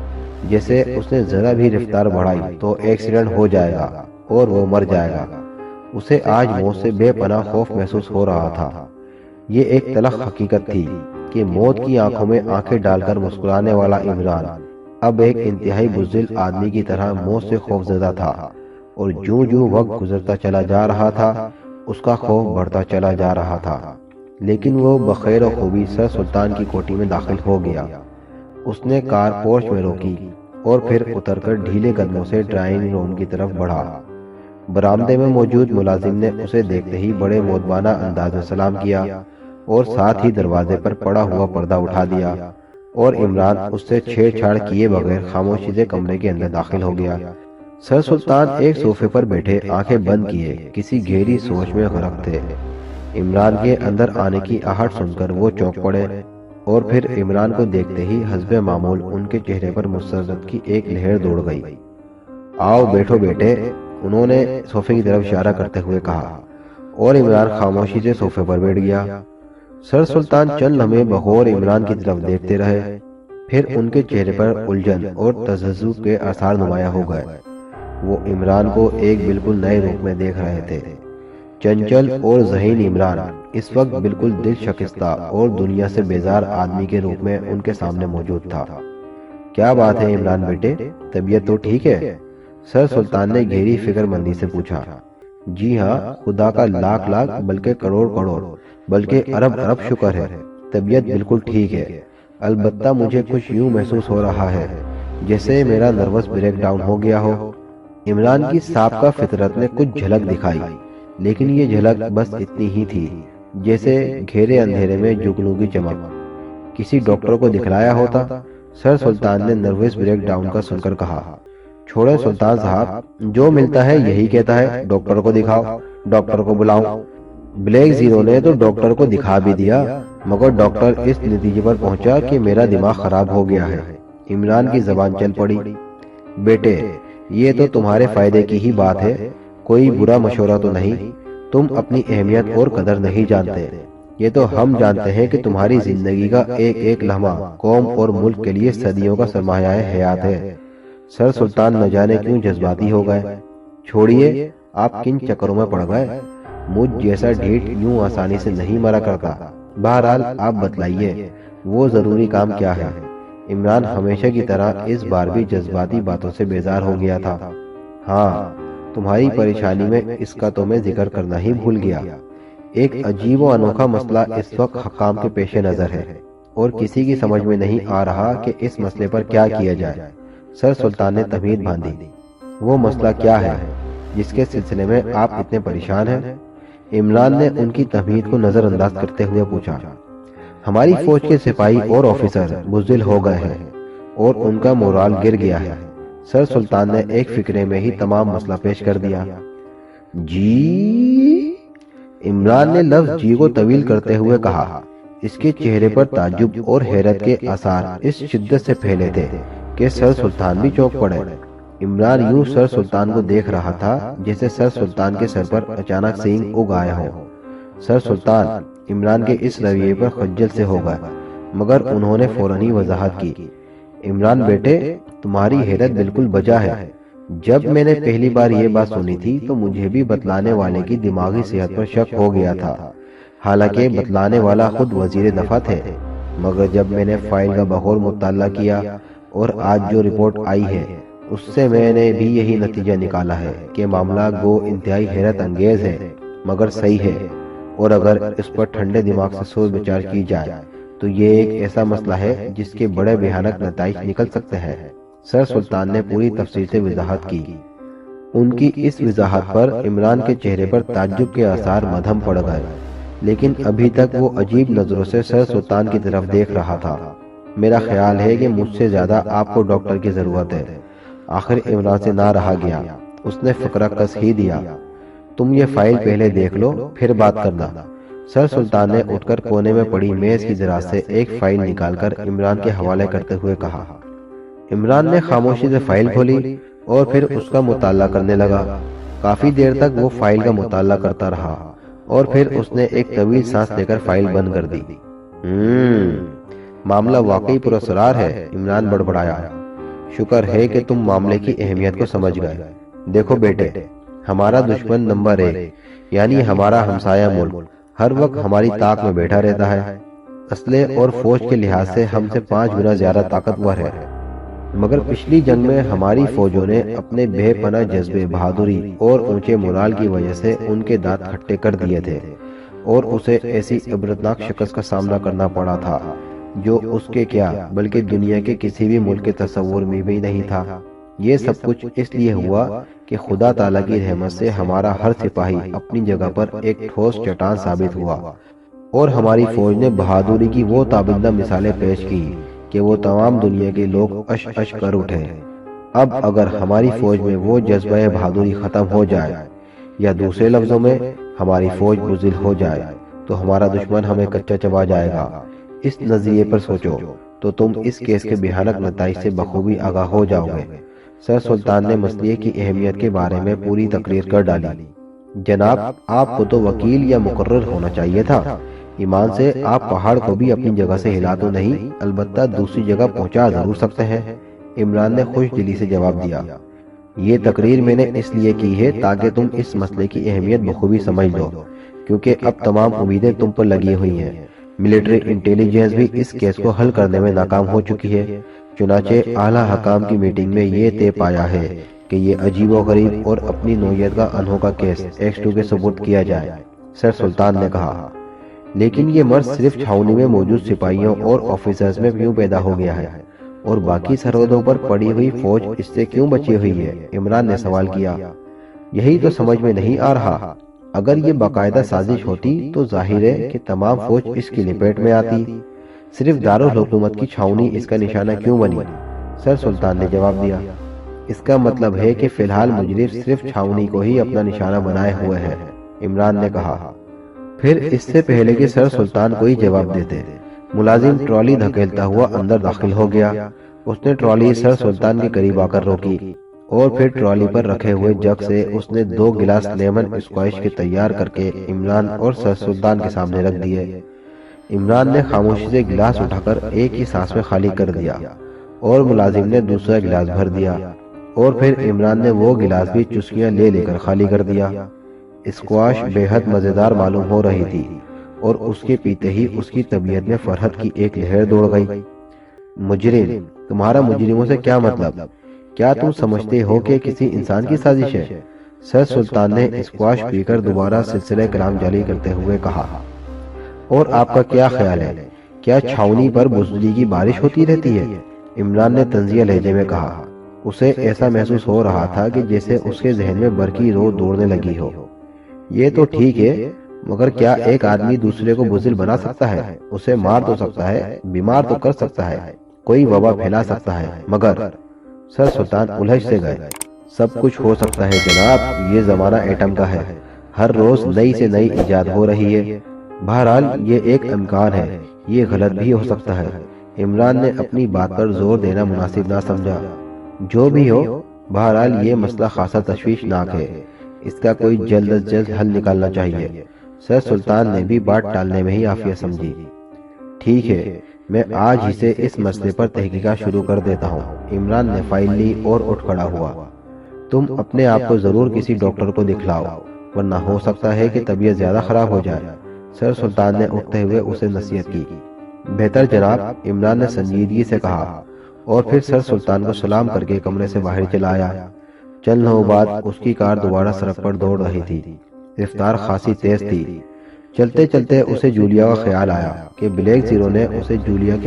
جیسے اس نے ذرا بھی رفتار بڑھائی تو ایکسیڈنٹ ہو جائے گا اور وہ مر جائے گا۔ اسے آج موت سے بے پناہ خوف محسوس ہو رہا تھا۔ یہ ایک تلخ حقیقت تھی کہ موت کی آنکھوں میں آنکھیں ڈال کر مسکرانے والا عمران اب ایک انتہائی بزدل آدمی کی طرح موت سے خوفزدہ تھا، اور جوں جوں وقت گزرتا چلا جا رہا تھا اس کا خوف بڑھتا چلا جا رہا تھا۔ لیکن وہ بخیر و خوبی سر سلطان کی کوٹھی میں داخل ہو گیا۔ اس نے کار پورچ میں روکی اور پھر اتر کر ڈھیلے قدموں سے ڈرائنگ روم کی طرف بڑھا۔ برآمدے میں موجود ملازم نے اسے دیکھتے ہی بڑے مؤدبانہ انداز میں سلام کیا اور ساتھ ہی دروازے پر پڑا ہوا پردہ اٹھا دیا، اور عمران اس سے چھیڑ چھاڑ کیے بغیر خاموشی سے کمرے کے اندر داخل ہو گیا۔ سر سلطان ایک صوفے پر بیٹھے آنکھیں بند کیے کسی گہری سوچ میں غرق تھے۔ عمران کے اندر آنے کی آہٹ سن کر وہ چونک پڑے، اور پھر عمران کو دیکھتے ہی حسب معمول ان کے چہرے پر مسرت کی ایک لہر دوڑ گئی۔ آؤ بیٹھو بیٹے، انہوں نے صوفے کی طرف اشارہ کرتے ہوئے کہا، اور عمران خاموشی سے صوفے پر بیٹھ گیا۔ سر سلطان چند لمحے بغور عمران کی طرف دیکھتے رہے، پھر ان کے چہرے پر الجھن اور تذبذب کے آثار نمایاں ہو گئے۔ وہ عمران کو ایک بالکل نئے روپ میں دیکھ رہے تھے۔ چنچل اور ذہین عمران اس وقت بالکل دل شکستہ اور دنیا سے بیزار آدمی کے روپ میں ان کے سامنے موجود تھا۔ کیا بات ہے عمران بیٹے، طبیعت تو ٹھیک ہے؟ سر سلطان نے گہری فکر مندی سے پوچھا۔ جی ہاں، خدا کا لاکھ لاکھ بلکہ کروڑ کروڑ بلکہ ارب ارب شکر ہے، طبیعت بالکل ٹھیک ہے۔ البتہ مجھے کچھ یوں محسوس ہو رہا ہے جیسے میرا نروس بریک ڈاؤن ہو گیا ہو۔ عمران کی سابقہ فطرت نے کچھ جھلک دکھائی، لیکن یہ جھلک بس اتنی ہی تھی جیسے گھیرے اندھیرے میں جگنو کی چمک۔ کسی ڈاکٹر کو دکھلایا ہوتا؟ سر سلطان نے نروس بریک ڈاؤن کا سن کر کہا۔ چھوڑے سلطان صاحب، جو ملتا ہے یہی کہتا ہے ڈاکٹر کو دکھاؤ، ڈاکٹر کو بلاؤ۔ بلیک زیرو نے تو ڈاکٹر کو دکھا بھی دیا، مگر ڈاکٹر اس نتیجے پر پہنچا کہ میرا دماغ خراب ہو گیا ہے۔ عمران کی زبان چل پڑی۔ بیٹے، یہ تو تمہارے فائدے کی ہی بات ہے، کوئی برا مشورہ تو نہیں۔ تم اپنی اہمیت اور قدر نہیں جانتے، یہ تو ہم جانتے ہیں کہ تمہاری زندگی کا ایک ایک لمحہ قوم اور ملک کے لیے صدیوں کا سرمایہ حیات ہے۔ سر سلطان نہ جانے کیوں جذباتی ہو گئے۔ چھوڑیے، آپ کن چکروں میں پڑ گئے؟ مجھ جیسا ڈھیٹ یوں آسانی سے نہیں مرا کرتا۔ بہرحال آپ بتلائیے، وہ ضروری کام کیا ہے؟ عمران ہمیشہ کی طرح اس بار بھی جذباتی باتوں سے بیزار ہو گیا تھا۔ ہاں، تمہاری پریشانی میں اس کا تو میں ذکر کرنا ہی بھول گیا۔ ایک عجیب و انوکھا مسئلہ اس وقت حکام کے پیش نظر ہے، اور کسی کی سمجھ میں نہیں آ رہا کہ اس مسئلے پر کیا کیا جائے۔ سر سلطان نے تمہید باندھی۔ وہ مسئلہ کیا ہے جس کے سلسلے میں آپ اتنے پریشان ہیں؟ عمران نے ان کی تمہید کو نظر انداز کرتے ہوئے پوچھا۔ ہماری فوج کے سپاہی اور آفیسر بزدل ہو گئے ہیں اور ان کا مورال گر گیا ہے۔ سر سلطان نے ایک فکرے میں ہی تمام مسئلہ پیش کر دیا۔ جی؟ عمران نے لفظ جی کو طویل کرتے ہوئے کہا۔ اس کے چہرے پر تعجب اور حیرت کے آثار اس شدت سے پھیلے تھے کہ سر سلطان بھی چونک پڑے۔ عمران یوں سر سلطان کو دیکھ رہا تھا جیسے سر سلطان کے سر پر اچانک سینگ اگ آیا ہو۔ سر سلطان عمران کے اس رویے پر خجل سے ہو گئے، مگر انہوں نے فوراً ہی وضاحت کی۔ عمران بیٹے، تمہاری حیرت بالکل بجا ہے۔ جب میں نے پہلی بار یہ بات سنی تھی تو مجھے بھی بتلانے والے کی دماغی صحت پر شک ہو گیا تھا، حالانکہ بتلانے والا خود وزیر دفاع تھے۔ مگر جب میں نے فائل کا بغور مطالعہ کیا اور آج جو رپورٹ آئی ہے اس سے میں نے بھی یہی نتیجہ نکالا ہے کہ معاملہ گو انتہائی حیرت انگیز ہے مگر صحیح ہے، اور اگر اس پر ٹھنڈے دماغ سے سوچ بچار کی جائے تو یہ ایک ایسا مسئلہ ہے جس کے بڑے بھیانک نتائج نکل سکتے ہیں۔ سر سلطان نے پوری تفصیل سے وضاحت کی۔ ان کی اس وضاحت پر عمران کے چہرے پر تعجب کے آثار مدھم پڑ گئے، لیکن ابھی تک وہ عجیب نظروں سے سر سلطان کی طرف دیکھ رہا تھا۔ میرا خیال ہے کہ مجھ سے زیادہ آپ کو ڈاکٹر کی ضرورت ہے۔ آخر عمران سے نہ رہا گیا، اس نے فقرہ کس ہی دیا۔ تم یہ فائل پہلے دیکھ لو پھر بات کرنا۔ سر سلطان نے اٹھ کر کونے میں پڑی میز کی دراز سے ایک فائل نکال کر عمران کے حوالے کرتے ہوئے کہا۔ عمران نے خاموشی سے فائل کھولی اور پھر اس کا مطالعہ کرنے لگا۔ کافی دیر تک وہ فائل کا مطالعہ کرتا رہا اور پھر اس نے ایک طویل سانس لے کر فائل بند کر دی۔ معاملہ واقعی پراسرار ہے، عمران بڑبڑایا۔ شکر ہے کہ تم معاملے کی اہمیت کو سمجھ گئے۔ دیکھو بیٹے، ہمارا دشمن نمبر 1 یعنی ہمارا ہمسایہ ملک ہر وقت ہماری طاق میں بیٹھا رہتا ہے۔ اسلحے اور فوج کے لحاظ سے ہم سے 5 گنا زیادہ طاقتور ہے، مگر پچھلی جنگ میں ہماری فوجوں نے اپنے بے پناہ جذبے، بہادری اور اونچے مورال کی وجہ سے ان کے دانت کھٹے کر دیے تھے، اور اسے ایسی عبرتناک شکست کا سامنا کرنا پڑا تھا جو اس کے کیا بلکہ دنیا کے کسی بھی ملک کے تصور میں بھی نہیں تھا۔ یہ سب کچھ اس لیے ہوا کہ خدا تعالیٰ کی رحمت سے ہمارا ہر سپاہی اپنی جگہ پر ایک ٹھوس چٹان ثابت ہوا، اور ہماری فوج نے بہادری کی وہ تابندہ مثالیں پیش کی کہ وہ تمام دنیا کے لوگ اش اش کر اٹھے۔ اب اگر ہماری فوج میں وہ جذبہ بہادری ختم ہو جائے، یا دوسرے لفظوں میں ہماری فوج بزدل ہو جائے، تو ہمارا دشمن ہمیں کچا چبا جائے گا۔ اس نظریے پر سوچو تو تم اس کیس کے بھیانک نتائج سے بخوبی آگاہ ہو جاؤ گے۔ سر سلطان نے مسئلے کی اہمیت کے بارے میں پوری تقریر کر ڈالی۔ جناب، آپ کو تو وکیل یا مقرر ہونا چاہیے تھا۔ ایمان سے آپ پہاڑ کو بھی اپنی جگہ سے ہلا تو نہیں، البتہ دوسری جگہ پہنچا ضرور سکتے ہیں۔ عمران نے خوش دلی سے جواب دیا۔ یہ تقریر میں نے اس لیے کی ہے تاکہ تم اس مسئلے کی اہمیت بخوبی سمجھ لو، کیونکہ اب تمام امیدیں تم پر لگی ہوئی ہیں۔ ملٹری انٹیلیجنس بھی اس کیس کو حل کرنے میں ناکام ہو چکی ہے۔ چنانچہ اعلیٰ حکام کی میٹنگ میں یہ طے پایا ہے کہ یہ عجیب و غریب اور اپنی نوعیت کا انوکھا کیس ایکس 2 کے سپرد کیا جائے۔ سر سلطان نے کہا، لیکن یہ مرض صرف چھاؤنی میں موجود سپاہیوں اور آفیسرز میں کیوں پیدا ہو گیا ہے، اور باقی سرحدوں پر پڑی ہوئی فوج اس سے کیوں بچی ہوئی ہے؟ عمران نے سوال کیا۔ یہی تو سمجھ میں نہیں آ رہا۔ اگر یہ باقاعدہ سازش ہوتی تو ظاہر ہے کہ تمام فوج اس کی لپیٹ میں آتی، صرف دارالحکومت کی چھاؤنی اس کا نشانہ کیوں بنی؟ سر سلطان نے جواب دیا، اس کا مطلب ہے کہ فی الحال مجرم صرف چھاؤنی کو ہی اپنا نشانہ بنائے ہوئے ہیں۔ عمران نے کہا۔ پھر اس سے پہلے کہ سر سلطان کوئی جواب دیتے، ملازم ٹرالی دھکیلتا ہوا اندر داخل ہو گیا۔ اس نے ٹرالی سر سلطان کے قریب آ کر روکی، اور پھر ٹرالی پر رکھے ہوئے جگ سے اس نے 2 گلاس لیمن اسکواش کے تیار کر کے عمران اور سر سلطان کے سامنے رکھ دیے۔ عمران نے خاموشی سے گلاس اٹھا کر ایک ہی سانس میں خالی کر دیا، اور ملازم نے دوسرا گلاس بھر دیا، اور پھر عمران نے وہ گلاس بھی چسکیاں لے لے کر خالی کر دیا۔ اسکواش بے حد مزیدار معلوم ہو رہی تھی، اور اس کے پیتے ہی اس کی طبیعت میں فرحت کی ایک لہر دوڑ گئی۔ مجرم، تمہارا مجرموں سے کیا مطلب؟ کیا تم سمجھتے ہو کہ کسی انسان کی سازش ہے؟ سر سلطان نے اسکواش پی کر دوبارہ سلسلہ کلام جاری کرتے ہوئے کہا۔ اور آپ کا کیا خیال ہے، کیا چھاؤنی پر بزدلی کی بارش ہوتی رہتی ہے؟ عمران نے طنزیہ لہجے میں کہا۔ اسے ایسا محسوس ہو رہا تھا کہ جیسے اس کے ذہن میں برقی رو دوڑنے لگی ہو۔ یہ تو ٹھیک ہے، مگر کیا ایک آدمی دوسرے کو بزدل بنا سکتا ہے؟ اسے مار تو سکتا ہے، بیمار تو کر سکتا ہے، کوئی وبا پھیلا سکتا ہے، مگر سر سلطان الجھ سے گئے۔ سب کچھ ہو سکتا ہے جناب، یہ زمانہ ایٹم کا ہے، ہر روز نئی سے نئی ایجاد ہو رہی ہے۔ بہرحال یہ ایک امکان ہے، یہ غلط بھی ہو سکتا ہے۔ عمران نے اپنی بات پر زور دینا مناسب نہ سمجھا۔ جو بھی ہو، بہرحال یہ مسئلہ خاصا تشویشناک ہے، اس کا کوئی جلد از جلد حل نکالنا چاہیے۔ سر سلطان نے بھی بات ٹالنے میں ہی عافیت سمجھی۔ ٹھیک ہے، میں آج ہی سے اس مسئلے پر تحقیقات شروع کر دیتا ہوں۔ عمران نے فائل لی اور اٹھ کھڑا ہوا۔ تم اپنے آپ کو ضرور کسی ڈاکٹر کو دکھلاؤ، ورنہ ہو سکتا ہے کہ طبیعت زیادہ خراب ہو جائے۔ سر سلطان نے اٹھتے ہوئے اسے نصیحت کی۔ بہتر جناب، عمران نے سنجیدگی سے کہا، اور پھر سر سلطان کو سلام کر کے کمرے سے باہر چلا آیا۔ چند لمحوں بعد اس کی کار دوبارہ سڑک پر دوڑ رہی تھی۔ رفتار خاصی تیز تھی۔ چلتے چلتے اسے جولیا کا خیال آیا کہ بلیک زیرو نے اسے جولیا کے